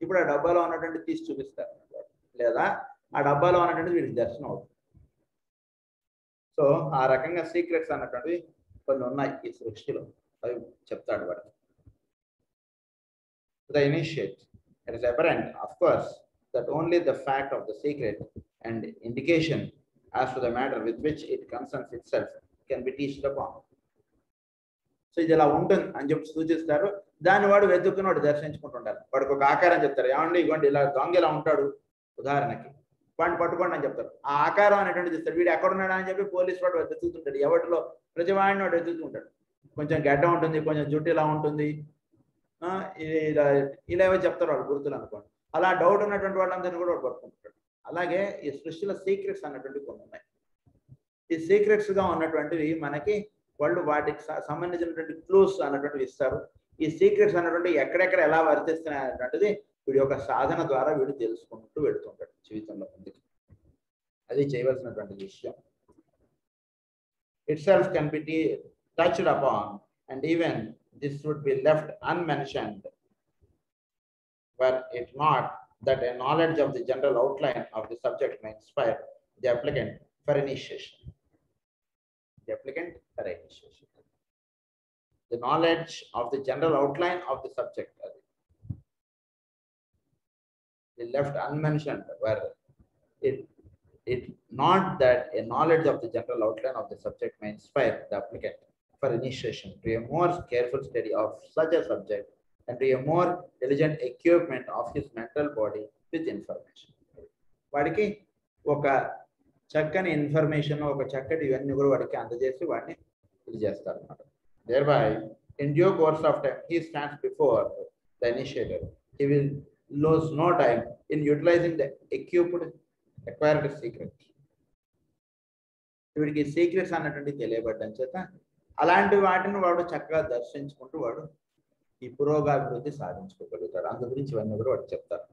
ఇప్పుడు ఆ డబ్బాలో ఉన్నటువంటి తీసి చూపిస్తారు, లేదా ఆ డబ్బాలో ఉన్నటువంటి వీడికి దర్శనం అవుతుంది. సో ఆ రకంగా సీక్రెట్స్ అన్నటువంటివి కొన్ని ఉన్నాయి ఈ సృష్టిలో, అవి చెప్తాడు వాడికి. The initiate, it is apparent, of course, that only the fact of the secret and indication as to the matter with which it concerns itself can be teached upon. So ఇది ఇలా ఉంటుంది అని చెప్పి సూచిస్తారు. దాన్ని వాడు వెతుక్కుని వాడు దర్శించుకుంటుంటారు. వాడికి ఒక ఆకారం చెప్తారు, ఏమండి ఇవ్వండి ఇలా దొంగ ఇలా ఉంటాడు ఉదాహరణకి, వాడిని పట్టుకోండి అని చెప్తారు. ఆ ఆకారం అనేటువంటి చూస్తారు, వీడు ఎక్కడున్నాడా అని చెప్పి పోలీసు వాడు వెతుకుతుంటాడు. ఎవరిలో ప్రతివాడిని వాడు వెతుకుతుంటాడు. కొంచెం గడ్డ ఉంటుంది, కొంచెం జుట్టు ఇలా ఉంటుంది, ఇలా ఇలా ఏవో చెప్తారు వాళ్ళు గుర్తులు అనుకోండి. అలా డౌట్ ఉన్నటువంటి వాళ్ళందరినీ కూడా వాడు పట్టుకుంటాడు. అలాగే ఈ సృష్టిలో సీక్రెట్స్ అన్నటువంటి కొన్ని ఉన్నాయి. ఈ సీక్రెట్స్ గా ఉన్నటువంటివి మనకి వాళ్ళు వాటికి సంబంధించినటువంటి క్లూస్ అన్నటువంటివి ఇస్తారు. ఈ సీక్రెట్స్ అన్నటువంటి ఎక్కడెక్కడ ఎలా వర్తిస్తున్నాయి అన్నటువంటిది వీడి యొక్క సాధన ద్వారా వీడు తెలుసుకుంటూ వెళుతుంటాడు జీవితంలో ముందుకు. అది చేయవలసినటువంటి విషయం. It self can be touched upon and even this would be left unmentioned were it not that a knowledge of the general outline of the subject may inspire the applicant for initiation. The applicant for initiation. The knowledge of the general outline of the subject is left unmentioned were it not that a knowledge of the general outline of the subject may inspire the applicant for initiation to a more careful study of such a subject and to a more diligent equipment of his mental body with information. వాడికి ఒక చక్కని information, ఒక చక్కటి ఇవన్నీ కూడా వాడికి అందజేసి వాడిని ఇది చేస్తారు అన్నమాట. Thereby, in due course of time, he stands before the initiator. He will lose no time in utilizing the acquired secret. వీడికి సీక్రెట్స్ అన్నటువంటి తెలియబడ్డం చేత అలాంటి వాటిని వాడు చక్కగా దర్శించుకుంటూ వాడు ఈ పురోగాభివృద్ధి సాధించుకోగలుగుతాడు. అందు గురించి ఇవన్నీ కూడా వాడు చెప్తారు.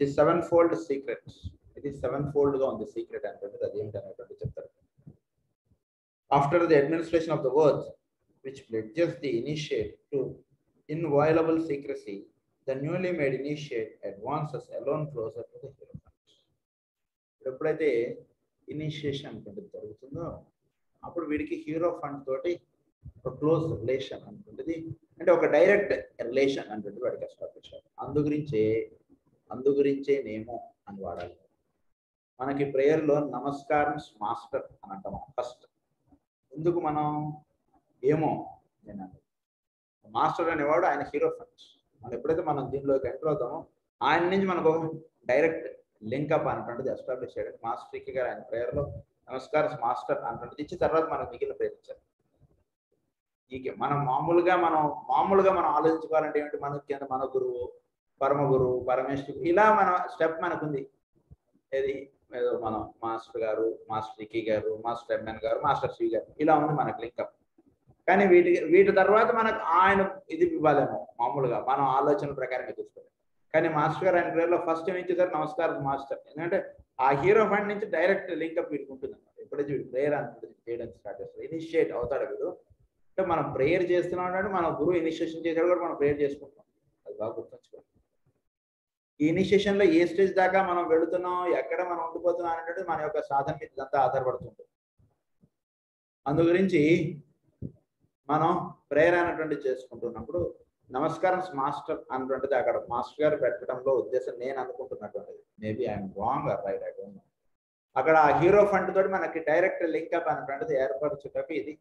ది 7-fold సీక్రెట్స్, ఇది 7-fold గా ఉంది సీక్రెట్ అనేటువంటిది, అది ఏంటనేటువంటి చెప్తారు. After the administration of the oath which pledges the initiate to inviolable secrecy, the newly made initiate advances alone closer to the hierophant. ఎప్పుడైతే ఇనిషియేషన్ అనేటువంటిది జరుగుతుందో అప్పుడు వీడికి హీరో ఫండ్ తోటి ఒక క్లోజ్ రిలేషన్ అనుకుంటుంది, అంటే ఒక డైరెక్ట్ రిలేషన్ అంటే వాడికి ఎస్టాబ్లిష్ అవ్వాలి. అందు గురించే నేమో అని వాడాలి. మనకి ప్రేయర్లో నమస్కారం మాస్టర్ అని అంటాం ఫస్ట్. ఎందుకు మనం ఏమో నేను మాస్టర్ అనేవాడు ఆయన హీరో ఫండ్. మనం ఎప్పుడైతే మనం దీనిలోకి ఎంటర్ అవుతామో ఆయన నుంచి మనకు డైరెక్ట్ లింకప్ అనేటువంటిది ఎస్టాబ్లిష్ చేయడానికి మాస్టర్ గారు ఆయన ప్రేయర్లో నమస్కారం మాస్టర్ అంటుంటుంది ఇచ్చిన తర్వాత మనకు మిగిలిన ప్రేరించారు. మనం మామూలుగా మనం ఆలోచించుకోవాలంటే ఏంటి, మనకి కింద మన గురువు, పరమ గురువు, పరమేశ్వరు, ఇలా మన స్టెప్ మనకుంది. ఏది ఏదో మనం మాస్టర్ గారు, మాస్టర్ ఇకి గారు, మాస్టర్ ఎంఎన్ గారు, మాస్టర్ శ్రీ గారు, ఇలా ఉంది మనకు లింకప్. కానీ వీటి తర్వాత మనకు ఆయన ఇది ఇవ్వాలేమో మామూలుగా మనం ఆలోచన ప్రకారంగా చూసుకోవాలి. కానీ మాస్టర్ గారు ఆయన ప్రేయర్లో ఫస్ట్ ఏం ఇచ్చేసారు, నమస్కారం మాస్టర్. ఎందుకంటే ఆ హీరో ఫండ్ నుంచి డైరెక్ట్ లింక్అప్ వీడికి ఉంటుంది అన్నమాట. ఎప్పుడైతే వీడు ప్రేయర్ అనుకుంటుంది చేయడం స్టార్ట్ చేస్తారు, ఇనిషియేట్ అవుతాడు వీడు. అంటే మనం ప్రేయర్ చేస్తున్నాం అంటే మన గురువు ఇనిషియేషన్ చేసాడు కూడా మనం ప్రేయర్ చేసుకుంటున్నాం. అది బాగా గుర్తుంచుకోవాలి. ఈ ఇనిషియేషన్ లో ఏ స్టేజ్ దాకా మనం వెళుతున్నాం, ఎక్కడ మనం ఉండిపోతున్నాం అనేది మన యొక్క సాధన మీద ఇదంతా ఆధారపడుతుంది. అందు గురించి మనం ప్రేయర్ అనేటువంటి చేసుకుంటున్నప్పుడు నమస్కారం మాస్టర్ అన్నటువంటిది అక్కడ మాస్టర్ గారు పెట్టడంలో ఉద్దేశం నేను అనుకుంటున్నటువంటిది. Maybe I'm wrong or right, I don't know. అక్కడ ఆ హీరో ఫండ్ తోటి మనకి డైరెక్ట్ లింక్అప్ అనేటువంటిది ఏర్పరచుటకు ఇది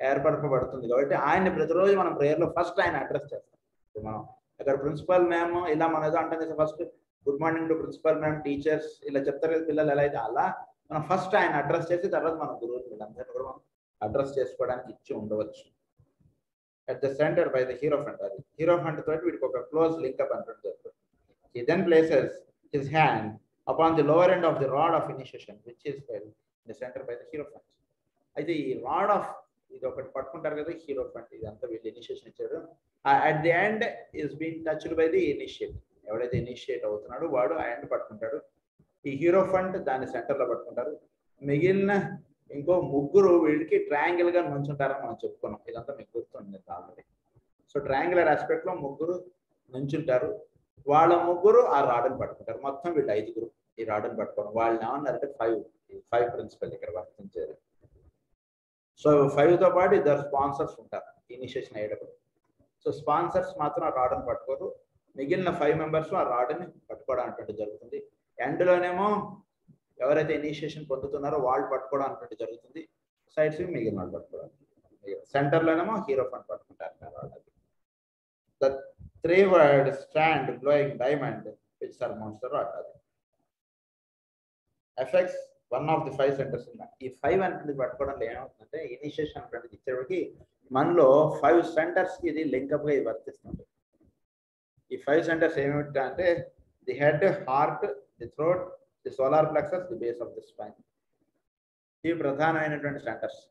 ఏర్పరచబడుతుంది. కాబట్టి ఆయన్ని ప్రతిరోజు మనం ప్రేయర్లో ఫస్ట్ ఆయన అడ్రస్ చేస్తాం. మనం అక్కడ ప్రిన్సిపల్ మ్యామ్ ఇలా మనం ఏదో అంటే first good morning to principal ma'am, teachers ఇలా చెప్తారు కదా పిల్లలు ఎలా అయితే, అలా మనం ఫస్ట్ ఆయన అడ్రస్ చేసి తర్వాత మన గురువులు వీళ్ళందరినీ కూడా మనం అడ్రస్ చేసుకోవడానికి ఇచ్చి ఉండవచ్చు. At the centre by the hero fund, అది హీరో ఫండ్ తోటి వీడికి ఒక క్లోజ్ లింక్అప్ అంటే జరుగుతుంది. He then places his hand upon the lower end of the rod of initiation, which is in the center by the hero fund. అయితే ఈ rod of ఇది ఒకటి పట్టుకుంటారు కదా హీరో ఫండ్, ఇదంతా వీళ్ళు ఇనిషియేషన్ ఇచ్చారు. At the end is been touched by the initiate. ఎవడైతే ఇనిషియేట్ అవుతున్నాడో వాడు ఆ ఎండ్ పట్టుకుంటాడు. ఈ హీరో ఫండ్ దాన్ని సెంటర్లో పట్టుకుంటారు. మిగిలిన ఇంకో ముగ్గురు వీడికి ట్రయాంగిల్ గా నుంచుంటారని మనం చెప్పుకున్నాం. ఇదంతా మీకు గుర్తుంది ఆల్రెడీ. సో ట్రయాంగులర్ ఆస్పెక్ట్ లో ముగ్గురు నుంచుంటారు. వాళ్ళ ముగ్గురు ఆ రాడ్ని పట్టుకుంటారు. మొత్తం వీళ్ళు 5గురు ఈ రాడ్ని పట్టుకోవడం. వాళ్ళని ఏమన్నారంటే 5 ప్రిన్సిపల్ ఇక్కడ వర్తించారు. సో 5తో పాటు 2 స్పాన్సర్స్ ఉంటారు ఇనిషియేషన్ అయ్యేటప్పుడు. సో స్పాన్సర్స్ మాత్రం ఆ రాడ్ని పట్టుకోరు. మిగిలిన 5 మెంబర్స్ ఆ రాడ్ని పట్టుకోవడం అంటే జరుగుతుంది. ఎండ్లోనేమో ఎవరైతే ఇనిషియేషన్ పొందుతున్నారో వాళ్ళు పట్టుకోవడం అంటే జరుగుతుంది. సైడ్స్ మిగిలిన వాళ్ళు పట్టుకోవడం. సెంటర్లోనేమో హీరో ఫండ్ పట్టుకుంటారు. The 3-word strand glowing diamond which surmounts the rod affects one of the 5 centers. ఈ 5 అనేది పట్టుకోవడంలో ఏమవుతుందంటే ఇనిషియేషన్ అనేది ఇచ్చేవాడికి మనలో 5 సెంటర్స్ కి ఇది లింకప్ గా వర్తిస్తుంది. ఈ 5 సెంటర్స్ ఏమిటంటే the head, heart, the throat, the solar plexus, the base of the spine. ఇవి ప్రధానమైనటువంటి సెంటర్స్.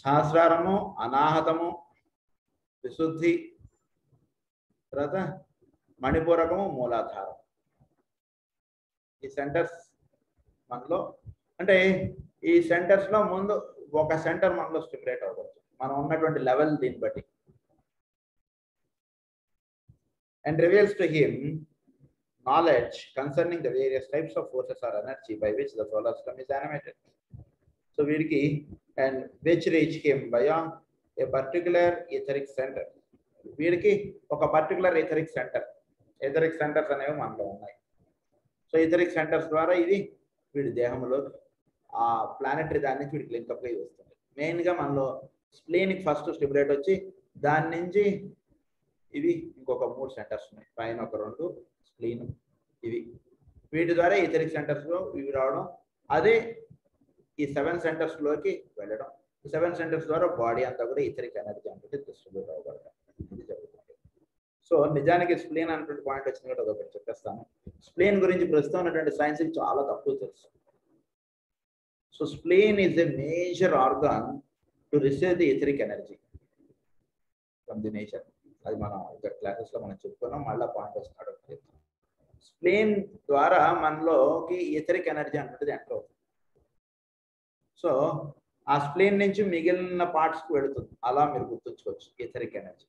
సహస్రారము, అనాహతము, విశుద్ధి, తర్వాత మణిపూరకము, మూలాధారం. ఈ సెంటర్స్ మనలో అంటే ఈ సెంటర్స్ లో ముందు ఒక సెంటర్ మనలో స్టిమ్యులేట్ అవ్వచ్చు మనం ఉన్నటువంటి లెవెల్ దీన్ని బట్టి. And reveals to him knowledge concerning the various types of forces or energy by which the solar system is animated. So వీడికి and which reach him via a particular etheric center. వీడికి ఒక particular etheric centres అనేవి మనలో ఉన్నాయి. So etheric centres ద్వారా ఇది వీడి దేహంలో ఆ ప్లానెటరీ దాని నుంచి వీడికి లింకప్ గా వస్తుంది. మెయిన్గా మనలో స్ప్లీన్కి ఫస్ట్ స్టిమ్యులేట్ వచ్చి దాని నుంచి ఇవి ఇంకొక 3 సెంటర్స్ ఉన్నాయి. పైన ఒక 2 స్ప్లీన్, ఇవి వీటి ద్వారా ఎథరిక్ సెంటర్స్ లో ఇవి రావడం. అదే ఈ 7 సెంటర్స్ లోకి వెళ్ళడం. ఈ 7 సెంటర్స్ ద్వారా బాడీ అంతా కూడా ఎథరిక్ ఎనర్జీ అంటే డిస్ట్రిబ్యూట్ అవ్వబడడం ఇది జరుగుతుంది. సో నిజానికి స్ప్లీన్ అనేటువంటి పాయింట్ వచ్చింది కూడా అదొకటి చెప్పేస్తాను. స్ప్లీన్ గురించి ప్రస్తుతం ఉన్నటువంటి సైన్స్ చాలా తక్కువ తెలుసు. So spleen is a major organ to receive the etheric energy from the nature. అది మనం ఇక్కడ క్లాసెస్ లో మనం చెప్పుకున్నాం. మళ్ళీ పాయింట్ వస్తున్నాడు. స్ప్లీన్ ద్వారా మనలోకి ఎథరిక్ ఎనర్జీ అనేది ఎంటర్ అవుతుంది. సో ఆ స్ప్లీన్ నుంచి మిగిలిన పార్ట్స్కి వెళుతుంది. అలా మీరు గుర్తుంచుకోవచ్చు ఎథరిక్ ఎనర్జీ,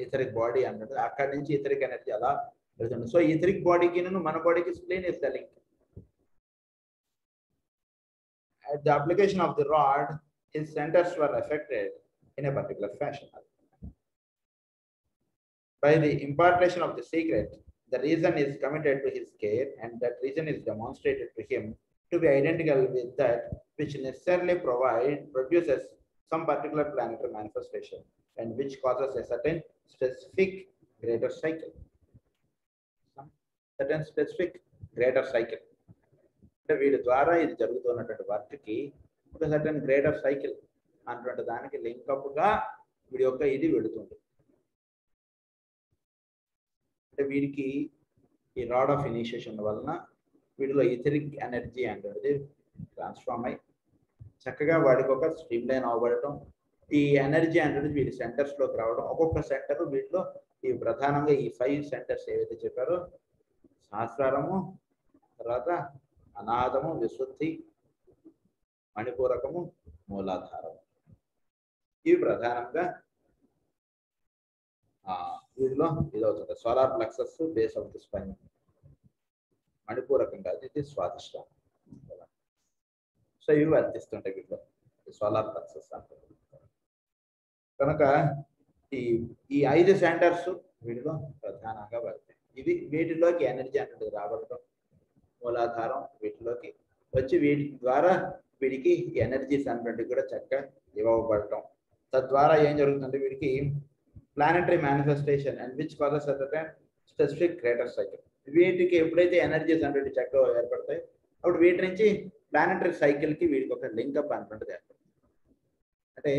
ఎథరిక్ బాడీ అన్నది అక్కడి నుంచి ఎథరిక్ ఎనర్జీ అలా వెళుతుంది. సో ఎథరిక్ బాడీకి మన బాడీకి spleen is the link. At the application of the rod, his centers were affected in a particular fashion. By the impartation of the secret, the reason is committed to his care, and that reason is demonstrated to him to be identical with that which necessarily produces some particular planetary manifestation, and which causes a certain specific greater cycle. అంటే వీడి ద్వారా ఇది జరుగుతున్నటువంటి వర్క్కి ఒక certain greater cycle అన్నటువంటి దానికి లింకప్గా వీడి యొక్క ఇది వెళుతుంది. అంటే వీడికి ఈ రాడ్ ఆఫ్ ఇనిషియేషన్ వలన వీడిలో ఎథరిక్ ఎనర్జీ అనేది ట్రాన్స్ఫార్మ్ అయ్యి చక్కగా వాడికి ఒక స్ట్రీమ్ లైన్ అవ్వబడటం, ఈ ఎనర్జీ అనేది వీటి సెంటర్స్లోకి రావడం. ఒక్కొక్క సెంటర్ వీటిలో ఈ ప్రధానంగా ఈ 5 సెంటర్స్ ఏవైతే చెప్పారో సహస్రారము, తర్వాత అనాథము, విశుద్ధి, మణిపూరకము, మూలాధారము. ఇవి ప్రధానంగా వీటిలో ఇదవుతుంది. Solar plexus base of the spine. మణిపూరకంగా ఇది స్వాదిష్టానం. సో ఇవి వర్తిస్తుంటాయి వీటిలో సోలార్ ప్లెక్సస్ అంటే. కనుక ఈ 5 సెంటర్స్ వీటిలో ప్రధానంగా వర్తాయి. ఇవి వీటిలోకి ఎనర్జీ అనేది రాబడటం, మూలాధారం వీటిలోకి వచ్చి వీటి ద్వారా వీడికి ఎనర్జీస్ అనేటివి కూడా చక్కగా ఇవ్వబడటం. తద్వారా ఏం జరుగుతుందంటే వీడికి planetary manifestation and which causes specific creator cycle. వీటికి ఎప్పుడైతే ఎనర్జీస్ అనేవి చక్కగా ఏర్పడతాయి అప్పుడు వీటి నుంచి ప్లానెటరీ సైకిల్కి వీడికి ఒక లింకప్ అనేటువంటిది ఏర్పడుతుంది. అంటే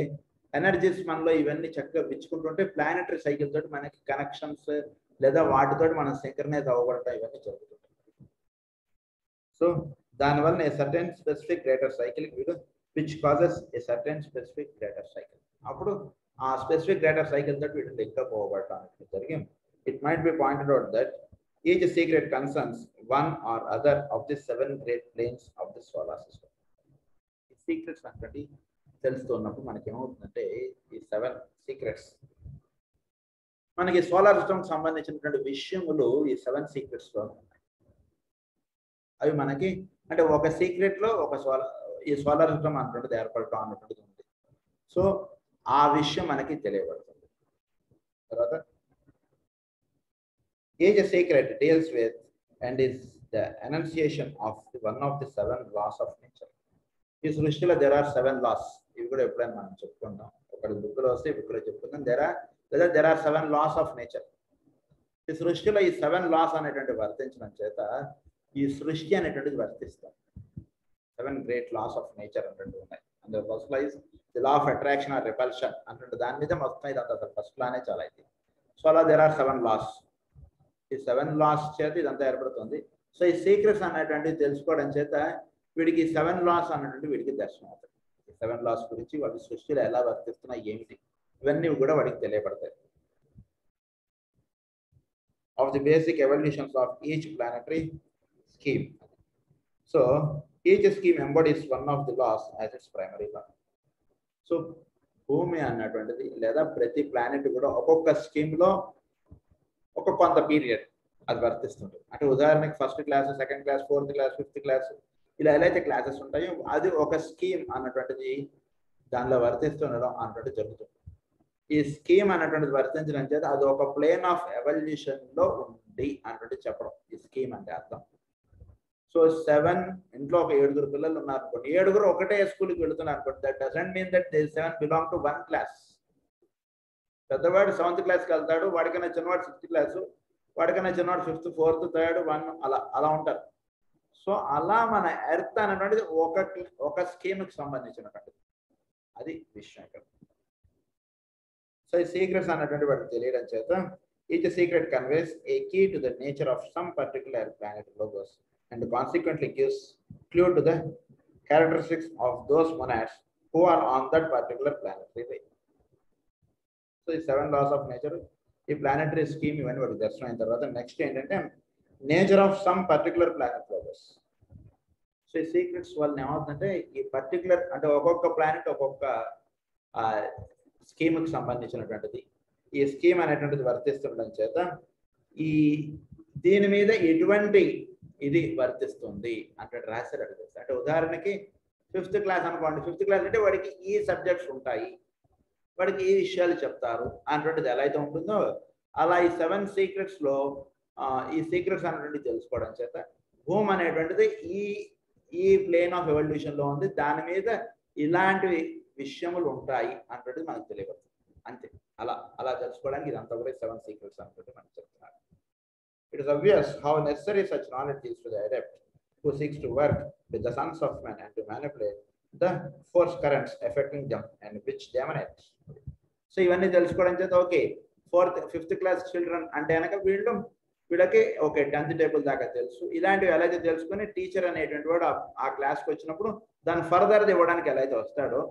ఎనర్జీస్ మనలో ఇవన్నీ చక్కగా పిచ్చుకుంటుంటే ప్లానెటరీ సైకిల్ తోటి మనకి కనెక్షన్స్ లేదా వాటితోటి మనం సింక్రనైజ్ అవ్వబడటం ఇవన్నీ జరుగుతుంటాయి. సో దానివల్ల a certain specific creator cycle వీడు which causes a certain specific creator cycle. అప్పుడు ఆ స్పెసిఫిక్ క్రేటర్ సైకిల్ తోటి వీడు లింకప్ అవ్వబడటం అనేది జరిగింది. It might be pointed out that each secret concerns one or other of the 7 great planes of the solar system. ఈ secrets అంటే తెలుస్తున్నప్పుడు మనకి ఏమవుతుందంటే ఈ 7 సీక్రెట్స్ మనకి సోలార్ సిస్టమ్కి సంబంధించినటువంటి విషయములు ఈ 7 సీక్రెట్స్ లో ఉన్నాయి. అవి మనకి అంటే ఒక సీక్రెట్ లో ఒక ఈ సోలార్ సిస్టమ్ అన్నటువంటిది ఏర్పడటం అన్నటువంటిది ఉంది. సో ఆ విషయం మనకి తెలియబడుతుంది. తర్వాత each secret deals with and is the enunciation of one of the 7 laws of nature. ఈ సృష్టిలో there are 7 లాస్. ఇవి కూడా ఎప్పుడైనా మనం చెప్పుకుంటాం. ఒకటి బుక్లో వస్తే బుక్లో చెప్పుకుందాం. there are 7 laws of nature. ఈ సృష్టిలో ఈ 7 లాస్ అనేటువంటి వర్తించడం చేత ఈ సృష్టి అనేటువంటిది వర్తిస్తాం. 7 గ్రేట్ లాస్ ఆఫ్ నేచర్ అనేటువంటి ఉన్నాయి. అందులో first law is the law of attraction or repulsion అంటే దాని మీద మొత్తం ఇదంతా ఫస్ట్ లానే చాలా అయితే. సో అలా there are 7 లాస్. ఈ 7 లాస్ చేత ఇదంతా ఏర్పడుతుంది. సో ఈ సీక్రెట్స్ అనేటువంటివి తెలుసుకోవడం చేత వీడికి 7 లాస్ అన్నటువంటి వీడికి దర్శనం అవుతుంది. ఈ 7 లాస్ గురించి వాడి సృష్టిలో ఎలా వర్తిస్తున్నాయి ఏమిటి ఇవన్నీ కూడా వాడికి తెలియబడతాయి. Of the basic evolutions of each planetary scheme. So each scheme embodies one of the laws as its primary law. So భూమి అన్నటువంటిది లేదా ప్రతి ప్లానెట్ కూడా ఒక్కొక్క స్కీమ్ లో ఒక కొంత పీరియడ్ అది వర్తిస్తుంటుంది. అంటే ఉదాహరణకి first class, second class, 4th class, 5th class ఇలా ఎలా అయితే క్లాసెస్ ఉంటాయో అది ఒక స్కీమ్ అన్నటువంటిది దానిలో వర్తిస్తుండడం అన్నటువంటిది జరుగుతుంది. ఈ స్కీమ్ అన్నటువంటిది వర్తించడం చేత అది ఒక ప్లేన్ ఆఫ్ ఎవల్యూషన్ లో ఉంది అన్నటువంటి చెప్పడం ఈ స్కీమ్ అంటే అర్థం. సో 7 ఇంట్లో ఒక 7 పిల్లలు ఉన్నారు అనుకోండి, 7 ఒకటే స్కూల్కి వెళుతున్నారు అనుకోండి. That doesn't mean that they 7 belong to 1 class. పెద్దవాడు 7th క్లాస్కి వెళ్తాడు, వాడికైనా చిన్నవాడు 6th క్లాసు, వాడికైనా చిన్నవాడు 5th, 4th, 3rd, 1 అలా ఉంటారు. సో అలా మన ఎర్త్ అనేటువంటిది ఒక స్కీమ్కి సంబంధించినటువంటిది. అది విషయం ఇక్కడ. సో ఈ సీక్రెట్స్ అన్నటువంటి వాడికి తెలియడం చేత each secret conveys a key to the nature of some particular planet logos and consequently gives clue to the characteristics of those monads who are on that particular planetary way. So the 7 laws of nature, the planetary scheme even what is destroying the rather next ఏంటంటే nature of some particular planet logos. So ఈ secrets వల్ల ఏమవుతుందంటే ఈ particular అంటే ఒక్కొక్క planet ఒక్కొక్క స్కీమ్కి సంబంధించినటువంటిది. ఈ స్కీమ్ అనేటువంటిది వర్తిస్తుండడం చేత ఈ దీని మీద ఎటువంటి ఇది వర్తిస్తుంది అంటే రాశారు అడుగుతుంది. అంటే ఉదాహరణకి 5th క్లాస్ అనుకోండి, 5th క్లాస్ అంటే వాడికి ఈ సబ్జెక్ట్స్ ఉంటాయి, వాడికి ఈ విషయాలు చెప్తారు అన్నటువంటిది ఎలా అయితే ఉంటుందో అలా ఈ 7 సీక్రెట్స్ లో ఈ సీక్రెట్స్ అనేటువంటిది తెలుసుకోవడం చేత భూమి అనేటువంటిది ఈ ప్లేన్ ఆఫ్ ఎవల్యూషన్ లో ఉంది, దాని మీద ఇలాంటి విషయములు ఉంటాయి అన్నటువంటిది మనకు తెలియబడుతుంది. అంతే. అలా తెలుసుకోవడానికి ఇదంతా కూడా 7 సీక్రెట్స్ అన్నటువంటి మనకు చెప్తున్నారు. It is obvious how necessary such knowledge is to the adept who seeks to work with the sons of men and to manipulate the force currents affecting them and which they emanate. So ఇవన్నీ తెలుసుకోవడం చేత okay 4th, 5th class children అంటే కనుక వీళ్ళకి okay 10th table దాకా తెలుసు. ఇలాంటివి ఎలా అయితే తెలుసుకొని టీచర్ అనేటువంటి వాడు ఆ క్లాస్కి వచ్చినప్పుడు దాన్ని ఫర్దర్ ఇవ్వడానికి ఎలా అయితే వస్తాడో,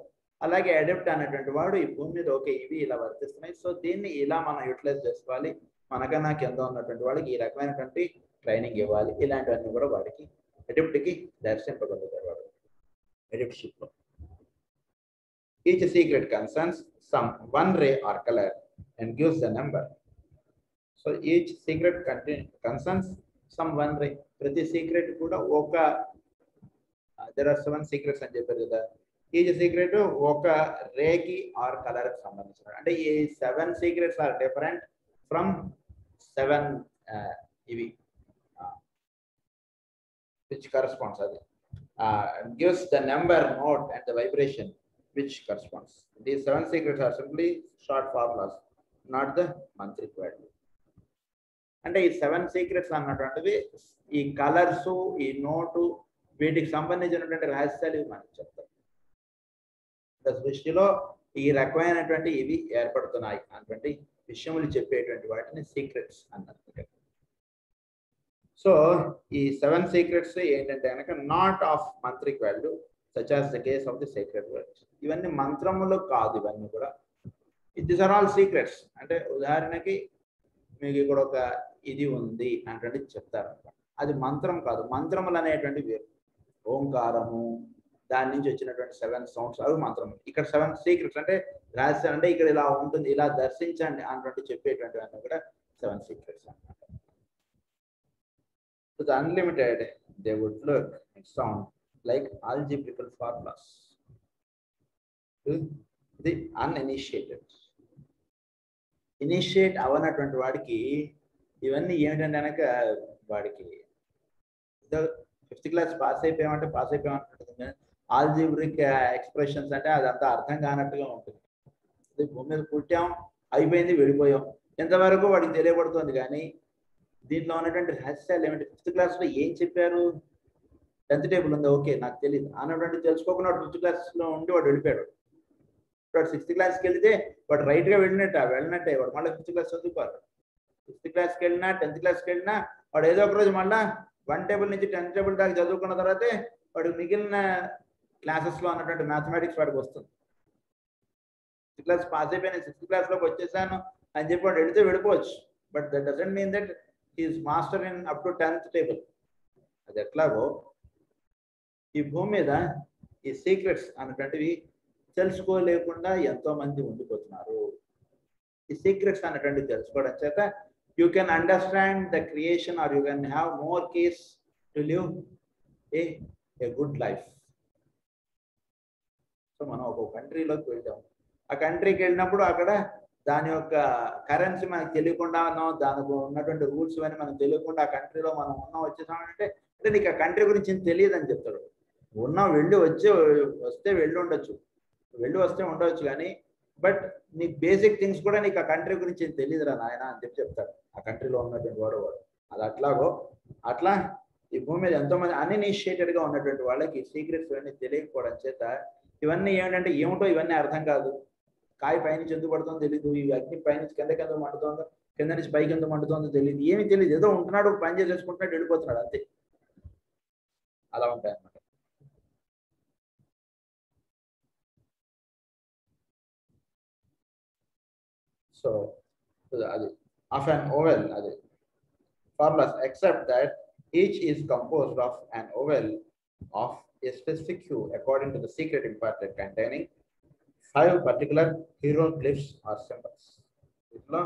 అలాగే అడాప్ట్ అనేటువంటి వాడు ఈ భూమి మీద ఓకే ఇవి ఇలా వర్తిస్తున్నాయి, సో దీన్ని ఇలా మనం యూటిలైజ్ చేసుకోవాలి, మనకన్నా కింద ఉన్నటువంటి వాళ్ళకి ఈ రకమైనటువంటి ట్రైనింగ్ ఇవ్వాలి, ఇలాంటివన్నీ కూడా వాడికి అడాప్ట్కి దర్శింపగలుగుతారు వాడు అడాప్ట్షిప్లో. Each secret concerns some one ray or colour and gives the number. So each secret concerns some one ray, ప్రతి సీక్రెట్ కూడా ఒక దెర్ ఆర్ 7 సీక్రెట్స్ అని చెప్పారు కదా, ఈచ్ సీక్రెట్ ఒక రేకి ఆర్ కలర్కి సంబంధించిన, అంటే ఈ 7 సీక్రెట్స్ ఆర్ డిఫరెంట్ ఫ్రమ్ 7 ఇవి which corresponds, అది gives the number, note and the vibration which corresponds. These 7 secrets are simply short formulas, not the monthly value. అంటే ఈ 7 సీక్రెట్స్ అన్నటువంటివి ఈ కలర్స్, ఈ నోటు, వీటికి సంబంధించినటువంటి రహస్యాలు మనకి చెప్తారు. సృష్టిలో ఈ రకమైనటువంటి ఇవి ఏర్పడుతున్నాయి అన్నటువంటి విషయములు చెప్పేటువంటి వాటిని సీక్రెట్స్ అన్నారు. సో ఈ 7 సీక్రెట్స్ ఏంటంటే కనుక నాట్ ఆఫ్ మంత్రిక్ value such as the case of the secret words. ఇవన్నీ మంత్రములు కాదు, ఇవన్నీ కూడా దీస్ ఆర్ ఆల్ సీక్రెట్స్. అంటే ఉదాహరణకి మీకు ఇక్కడ ఒక ఇది ఉంది అంటే చెప్తారనమాట, అది మంత్రం కాదు. మంత్రములు అనేటువంటి వేరు, ఓంకారము, దాని నుంచి వచ్చినటువంటి 7 సౌండ్స్ అవి మంత్రములు. ఇక్కడ 7 సీక్రెట్స్ అంటే రహస్యం, అంటే ఇక్కడ ఇలా ఉంటుంది, ఇలా దర్శించండి అన్నట్టు చెప్పేటువంటివన్నీ కూడా 7 సీక్రెట్స్ అన్నమాట. To the unlimited, they would look and sound like algebraical formulas. To the uninitiated, initiate అవనటువంటి వాడికి ఇవన్నీ ఏమిటంటే కనుక వాడికి 5th class pass అయిపోయామంటే pass అయిపోయామంటే algebraic expressions అంటే అదంతా అర్థం కానట్టుగా ఉంటుంది. భూమి మీద పుట్టాం, అయిపోయింది, వెళ్ళిపోయాం, ఎంతవరకు వాడికి తెలియబడుతుంది. కానీ దీంట్లో ఉన్నటువంటి రహస్యాలు ఏమిటి, 5th క్లాస్లో ఏం చెప్పారు, 10th టేబుల్ ఉందా, ఓకే నాకు తెలియదు అన్నటువంటి తెలుసుకోకుండా వాడు 5th క్లాస్లో ఉండి వాడు వెళ్ళిపోయాడు. వాడు 6th క్లాస్కి వెళ్తే వాడు రైట్గా వెళ్ళినట్టే వాడు మళ్ళీ 5th క్లాస్ చదువుకోవాలి. 6th క్లాస్కి వెళ్ళినా 10th క్లాస్కి వెళ్ళినా వాడు ఏదో ఒక రోజు మళ్ళీ 1 టేబుల్ నుంచి 10th టేబుల్ దాకా చదువుకున్న తర్వాతే వాడు మిగిలిన క్లాసెస్లో ఉన్నటువంటి మ్యాథమెటిక్స్ వాడికి వస్తుంది. 6th క్లాస్ పాస్ అయిపోయినా 6th క్లాస్లోకి వచ్చేసాను అని చెప్పి వాడు వెళితే వెళ్ళిపోవచ్చు. But that doesn't mean that he is master in up to 10th table. అది ఎట్లాగో ఈ భూమి మీద ఈ సీక్రెట్స్ అన్నటువంటివి తెలుసుకోలేకుండా ఎంతో మంది ఉండిపోతున్నారు. ఈ సీక్రెట్స్ అన్నటువంటివి తెలుసుకోవడం చేత you can understand the creation or you can have more case to live a good life. So మనం ఒక కంట్రీలోకి వెళ్తాం, ఆ కంట్రీకి వెళ్ళినప్పుడు అక్కడ దాని యొక్క కరెన్సీ మనకు తెలియకుండానో, దానికి ఉన్నటువంటి రూల్స్ అని మనకు తెలియకుండా ఆ కంట్రీలో మనం వచ్చేసామంటే అంటే నీకు ఆ కంట్రీ గురించి తెలియదు అని చెప్తాడు. వస్తే వెళ్ళి ఉండొచ్చు, వెళ్ళి వస్తే ఉండవచ్చు, కానీ బట్ నీకు బేసిక్ థింగ్స్ కూడా నీకు ఆ కంట్రీ గురించి తెలియదురా నాయన అని చెప్తాడు ఆ కంట్రీలో ఉన్నటువంటి వాడు. అది అట్లాగో అట్లా ఈ భూమి మీద ఎంతోమంది అన్ఇనిషియేటెడ్గా ఉన్నటువంటి వాళ్ళకి సీక్రెట్స్ ఇవన్నీ తెలియకపోవడం చేత ఇవన్నీ ఏమిటంటే ఏమిటో ఇవన్నీ అర్థం కాదు. కాయ పైనుంచి ఎందుకు పడుతుందో తెలియదు, ఈ అగ్ని పైనుంచి కిందకి ఎందుకు మండుతుందో, కింద నుంచి పైకి ఎందుకు మండుతుందో తెలియదు, ఏమీ తెలియదు. ఏదో ఉంటున్నాడు, పని చేసేసుకుంటున్నాడు, వెళ్ళిపోతున్నాడు, అంతే. అలా ఉంటాయి అన్నమాట. సో అది ఆఫ్ అన్ ఓవెల్, అది formulas except that each is composed of an oval of a specific hue according to the secret imparted containing 5 particular hieroglyphs or symbols. Itla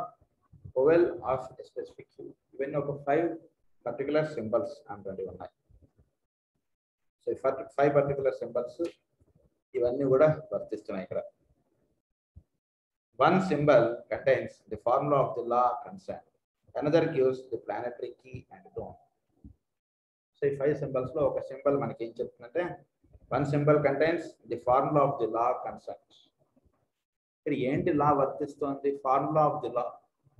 oval of a specific hue, even of 5 particular symbols antandi unnai. So 5 particular symbols ivanni kuda vartistunnayi ikkada. One symbol contains the formula of the law concerned, another gives the planetary key and tone. So ఈ 5 symbols లో ఒక symbol మనకి ఏం చెప్తుందంటే, one symbol contains the formula of the law concerns. ఇక్కడ ఏంటి లా వర్తిస్తోంది, formula of the లా.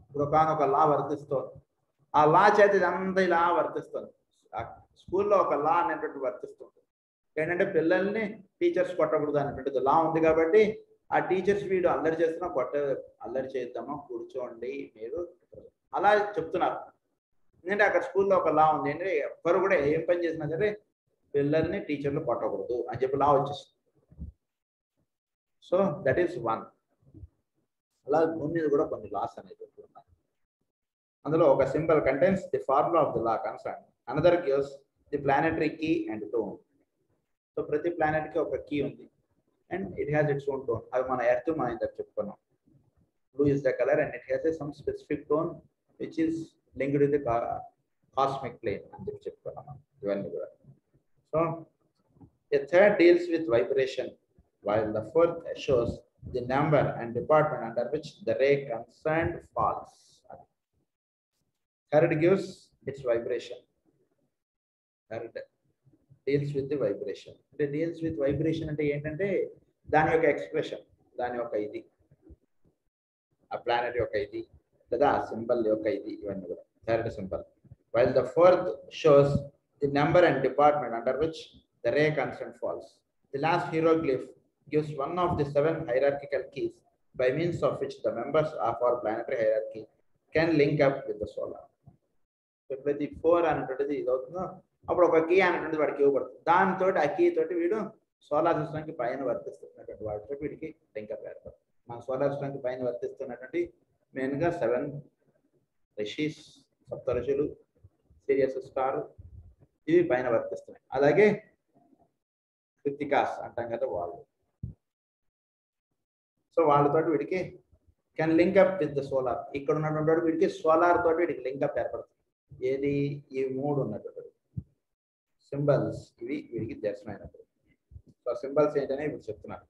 ఇప్పుడు ఒక లా వర్తిస్తోంది, ఆ లా చేత ఇదంతా ఇలా వర్తిస్తుంది. స్కూల్లో ఒక లా అనేటువంటి వర్తిస్తుంది. ఏంటంటే పిల్లల్ని టీచర్స్ కొట్టకూడదు అనేటువంటిది లా ఉంది. కాబట్టి ఆ టీచర్స్ వీడు అల్లరి చేస్తున్నా అల్లరి చేద్దామా, కూర్చోండి మీరు అలా చెప్తున్నారు. ఎందుకంటే అక్కడ స్కూల్లో ఒక లా ఉంది అంటే ఎవరు కూడా ఏం పని చేసినా సరే పిల్లల్ని టీచర్లు కొట్టకూడదు అని చెప్పి లా వచ్చేసింది. So that is one. అలా భూమి మీద కూడా కొన్ని లాస్ అనేది ఉన్నాయి. అందులో ఒక symbol contains the formula of the law concern, another gives the planetary key and tone. So ప్రతి ప్లానెట్ కి ఒక కీ ఉంది and it has its own tone. అవి మన ఎర్త్ మనం ఇందాక చెప్పుకున్నాం. Blue is the colour and it has some specific tone which is linked with the cosmic plane అని చెప్పి చెప్పుకున్నాం ఇవన్నీ కూడా. So a third deals with vibration, while the fourth shows the number and department under which the ray concerned falls. Third gives its vibration. Third deals with the vibration. It deals with vibration అంటే ఏంటంటే దాని యొక్క expression, దాని యొక్క ఇది, ఆ planet యొక్క ఇది లేదా ఆ సింబల్ యొక్క ఇది, ఇవన్నీ కూడా third symbol. While the fourth shows the number and department under which the ray concerned falls. The last hieroglyph gives one of the 7 hierarchical keys by means of which the members of our planetary hierarchy can link up with the solar. ఎప్పుడైతే 4 అనేటువంటిది ఇది అవుతుందో అప్పుడు ఒక key అనేటువంటిది వాడికి ఇవ్వబడుతుంది. దానితో ఆ కీ తోటి వీడు సోలార్ సిస్టమ్కి పైన వర్తిస్తున్నటువంటి వాటితో వీడికి లింకప్ ఏర్పడుతుంది. మన సోలార్ సిస్టమ్కి పైన వర్తిస్తున్నటువంటి మెయిన్గా 7 రిషీస్, సప్త ఋషులు, సిరియస్ స్టార్, ఇవి పైన వర్తిస్తున్నాయి. అలాగే కృతికాస్ అంటాం కదా వాళ్ళు. సో వాళ్ళతో వీడికి can link up with the solar. ఇక్కడ ఉన్నటువంటి వీడికి సోలార్ తోటి వీడికి లింక్అప్ ఏర్పడుతుంది. ఏది? ఈ 3 ఉన్నటువంటి సింబల్స్ ఇవి వీడికి దర్శనమైనప్పుడు. సో సింబల్స్ ఏంటనే ఇప్పుడు చెప్తున్నారు.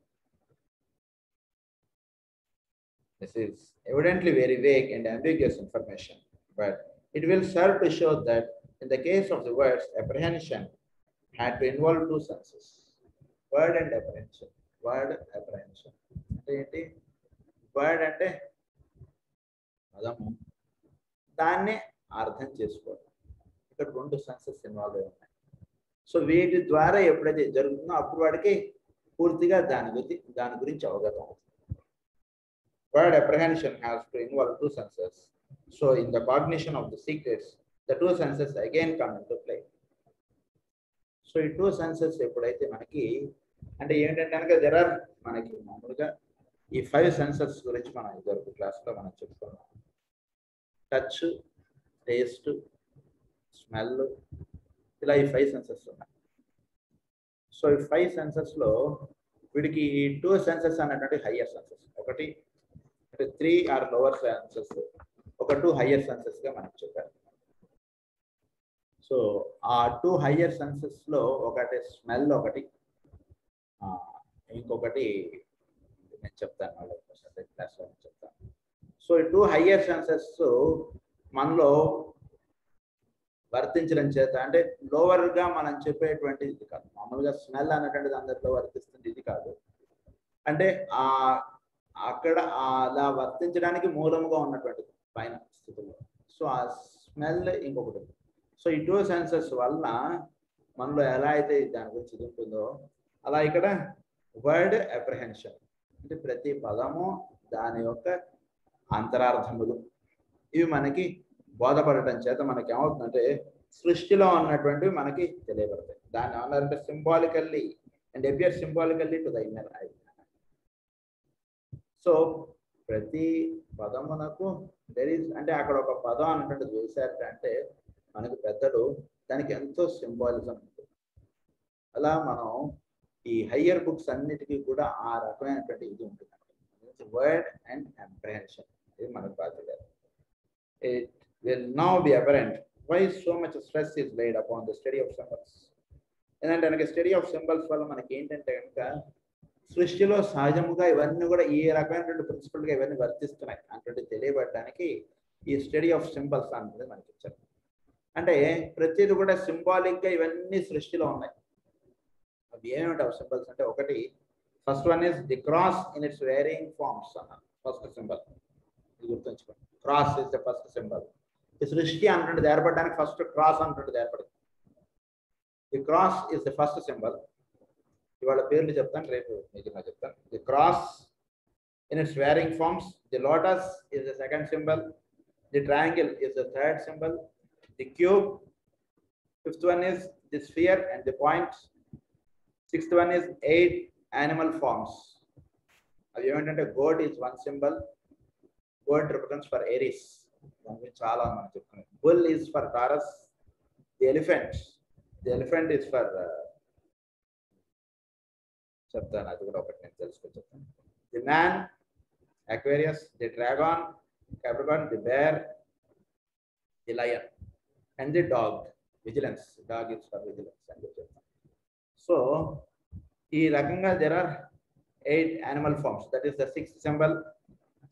This is evidently very vague and ambiguous information, but it will serve to show that in the case of the words, apprehension had to involve 2 senses. Word and apprehension. Word apprehension. అంటే word అంటే పదము, దాన్ని అర్థం చేసుకోవడం. ఇక్కడ 2 senses involve అయి ఉన్నాయి. So వీటి ద్వారా ఎప్పుడైతే జరుగుతుందో అప్పుడు వాడికి పూర్తిగా దాని గురించి అవగతం అవుతుంది. Word apprehension has to involve 2 senses. So in the cognition of the secrets, the 2 senses again come into play. So ఈ 2 senses ఎప్పుడైతే మనకి అంటే ఏంటంటే కనుక మనకి మామూలుగా ఈ 5 సెన్సెస్ గురించి మనం ఇదివరకు క్లాస్లో మనం చెప్పుకున్నాం. టచ్, టేస్ట్, స్మెల్, ఇలా ఈ 5 సెన్సెస్ ఉన్నాయి. సో ఈ 5 సెన్సెస్లో వీడికి ఈ 2 సెన్సెస్ అన్నటువంటి హయ్యర్ సెన్సెస్, ఒకటి అంటే 3 ఆర్ లోవర్ సెన్సెస్, ఒక 2 హయ్యర్ సెన్సెస్గా మనకు చెప్పారు. సో ఆ 2 హయ్యర్ సెన్సెస్లో ఒకటి స్మెల్, ఒకటి ఇంకొకటి నేను చెప్తాను మళ్ళీ క్లాస్లో చెప్తాను. సో ఈ 2 హయ్యర్ సెన్సెస్ మనలో వర్తించడం చేత అంటే లోవర్గా మనం చెప్పేటువంటి ఇది కాదు. మామూలుగా స్మెల్ అనేటువంటిది అందరిలో వర్తిస్తుంది, ఇది కాదు. అంటే అక్కడ అలా వర్తించడానికి మూలముగా ఉన్నటువంటిది పైన స్థితిలో. సో ఆ స్మెల్ ఇంకొకటి. సో ఈ 2 సెన్సెస్ వల్ల మనలో ఎలా అయితే దాని గురించి ఇది ఉంటుందో అలా ఇక్కడ వర్డ్ అప్రిహెన్షన్ అంటే ప్రతి పదము దాని యొక్క అంతరార్థములు ఇవి మనకి బోధపడటం చేత మనకి ఏమవుతుందంటే సృష్టిలో ఉన్నటువంటివి మనకి తెలియబడతాయి. దాన్ని ఏమన్నారంటే symbolically and appear symbolically to the inner I. So ప్రతి పదమునకు దెర్ ఈజ్ అంటే అక్కడ ఒక పదం అన్నటువంటిది వేశారు అంటే మనకు పెద్దలు దానికి ఎంతో సింబాలిజం ఉంటుంది. అలా మనం ఈ హయ్యర్ బుక్స్ అన్నిటికీ కూడా ఆ రకమైనటువంటి ఇది ఉంటుంది. వర్డ్ అండ్ అప్రిహెన్షన్ ఇది మనకు బాధ్యత. It will now be apparent why so much stress is laid upon the study of symbols. ఏంటంటే స్టడీ ఆఫ్ సింబల్స్ వల్ల మనకి ఏంటంటే కనుక సృష్టిలో సహజముగా ఇవన్నీ కూడా ఏ రకమైనటువంటి ప్రిన్సిపల్గా ఇవన్నీ వర్తిస్తున్నాయి అంటే తెలియబడడానికి ఈ స్టడీ ఆఫ్ సింబల్స్ అనేది మనకి ఇచ్చారు. అంటే ప్రతిది కూడా సింబాలిక్గా ఇవన్నీ సృష్టిలో ఉన్నాయి. అవి ఏమిటావు సింబల్స్ అంటే ఒకటి first one is the cross in its varying forms అన్నారు. ఫస్ట్ సింబల్ ఇది గుర్తుంచుకోండి. Cross is the first symbol. ఈ సృష్టి అన్నటువంటిది ఏర్పడడానికి ఫస్ట్ క్రాస్ అన్నటువంటిది ఏర్పడింది. The cross is the first symbol. ఇవాళ పేర్లు చెప్తాను, రేపు మిగిలిన చెప్తాను. The cross in its varying forms. The lotus is the second symbol. The triangle is the third symbol. the cube. Fifth one is the sphere and the point. Sixth one is 8 animal forms. అవి ఏమిటంటే goat is one symbol. Goat represents for Aries. దాని గురించి చాలా మనం చెప్పుకున్నాం. Bull is for Taurus. The elephant is for చెప్తాను, అది కూడా ఒకటి నేను తెలుసుకొని చెప్తాను. The man, Aquarius. The dragon, Capricorn. The bear, the lion. And the dog, vigilance. Dog is for vigilance అని చెప్తాను. So ఈ రకంగా there are 8 animal forms. That is the 6th symbol.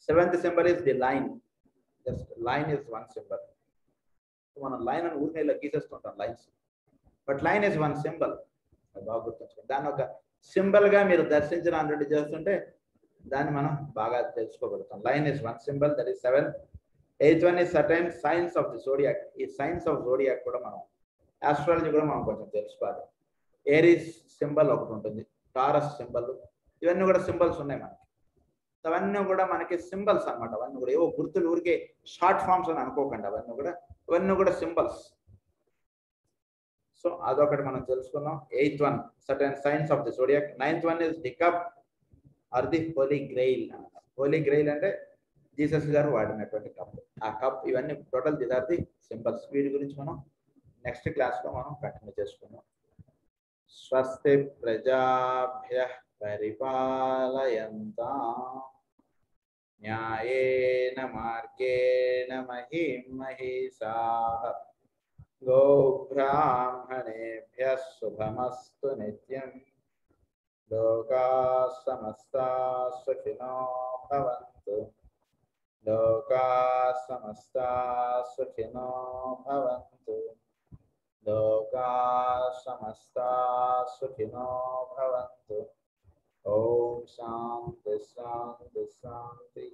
7th symbol is the line. Just line is one symbol. So మనం line అని ఊరికే ఇలా గీసేస్తుంటాం lines, but line is one symbol. బాగా గుర్తుంచుకోండి. దాన్ని ఒక సింబల్ గా మీరు దర్శించిన అన్నట్టు చేస్తుంటే దాన్ని మనం బాగా తెలుసుకోగలుగుతాం. Line is one symbol. That is 7th. 8th one is certain signs of the zodiac. ఈ సైన్స్ ఆఫ్ జోడియాక్ కూడా మనం ఆస్ట్రాలజీ కూడా మనం కొంచెం తెలుసుకోవాలి. ఏరీస్ సింబల్ ఒకటి ఉంటుంది, టారస్ సింబల్, ఇవన్నీ కూడా సింబల్స్ ఉన్నాయి మనకి. అవన్నీ కూడా మనకి సింబల్స్ అన్నమాట. అవన్నీ కూడా ఏవో గుర్తులు ఊరికే షార్ట్ ఫామ్స్ అని అనుకోకండి. అవన్నీ కూడా సింబల్స్. సో అదొకటి మనం తెలుసుకున్నాం. 8th one certain signs of the zodiac. 9th one is the cup or the holy grail. Holi గ్రెయిల్ అంటే జీసస్ గారు వాడినటువంటి కప్. ఆ కప్ ఇవన్నీ total these are the symbols. వీటి గురించి మనం నెక్స్ట్ క్లాస్ లో మనం కంటిన్యూ చేసుకున్నాం. స్వస్తి ప్రజాభ్యః పరిపాలయంతాం న్యాయేన మార్గేణ మహిం మహిషాః గోబ్రాహ్మణేభ్యః శుభమస్తు నిత్యం. లోకాః సమస్తాః సుఖినో భవంతు. లోకాః సమస్తాః సుఖినో భవంతు. లోకాః సమస్తాః సుఖినో భవంతు. ఓం శాంతి శాంతి శాంతి.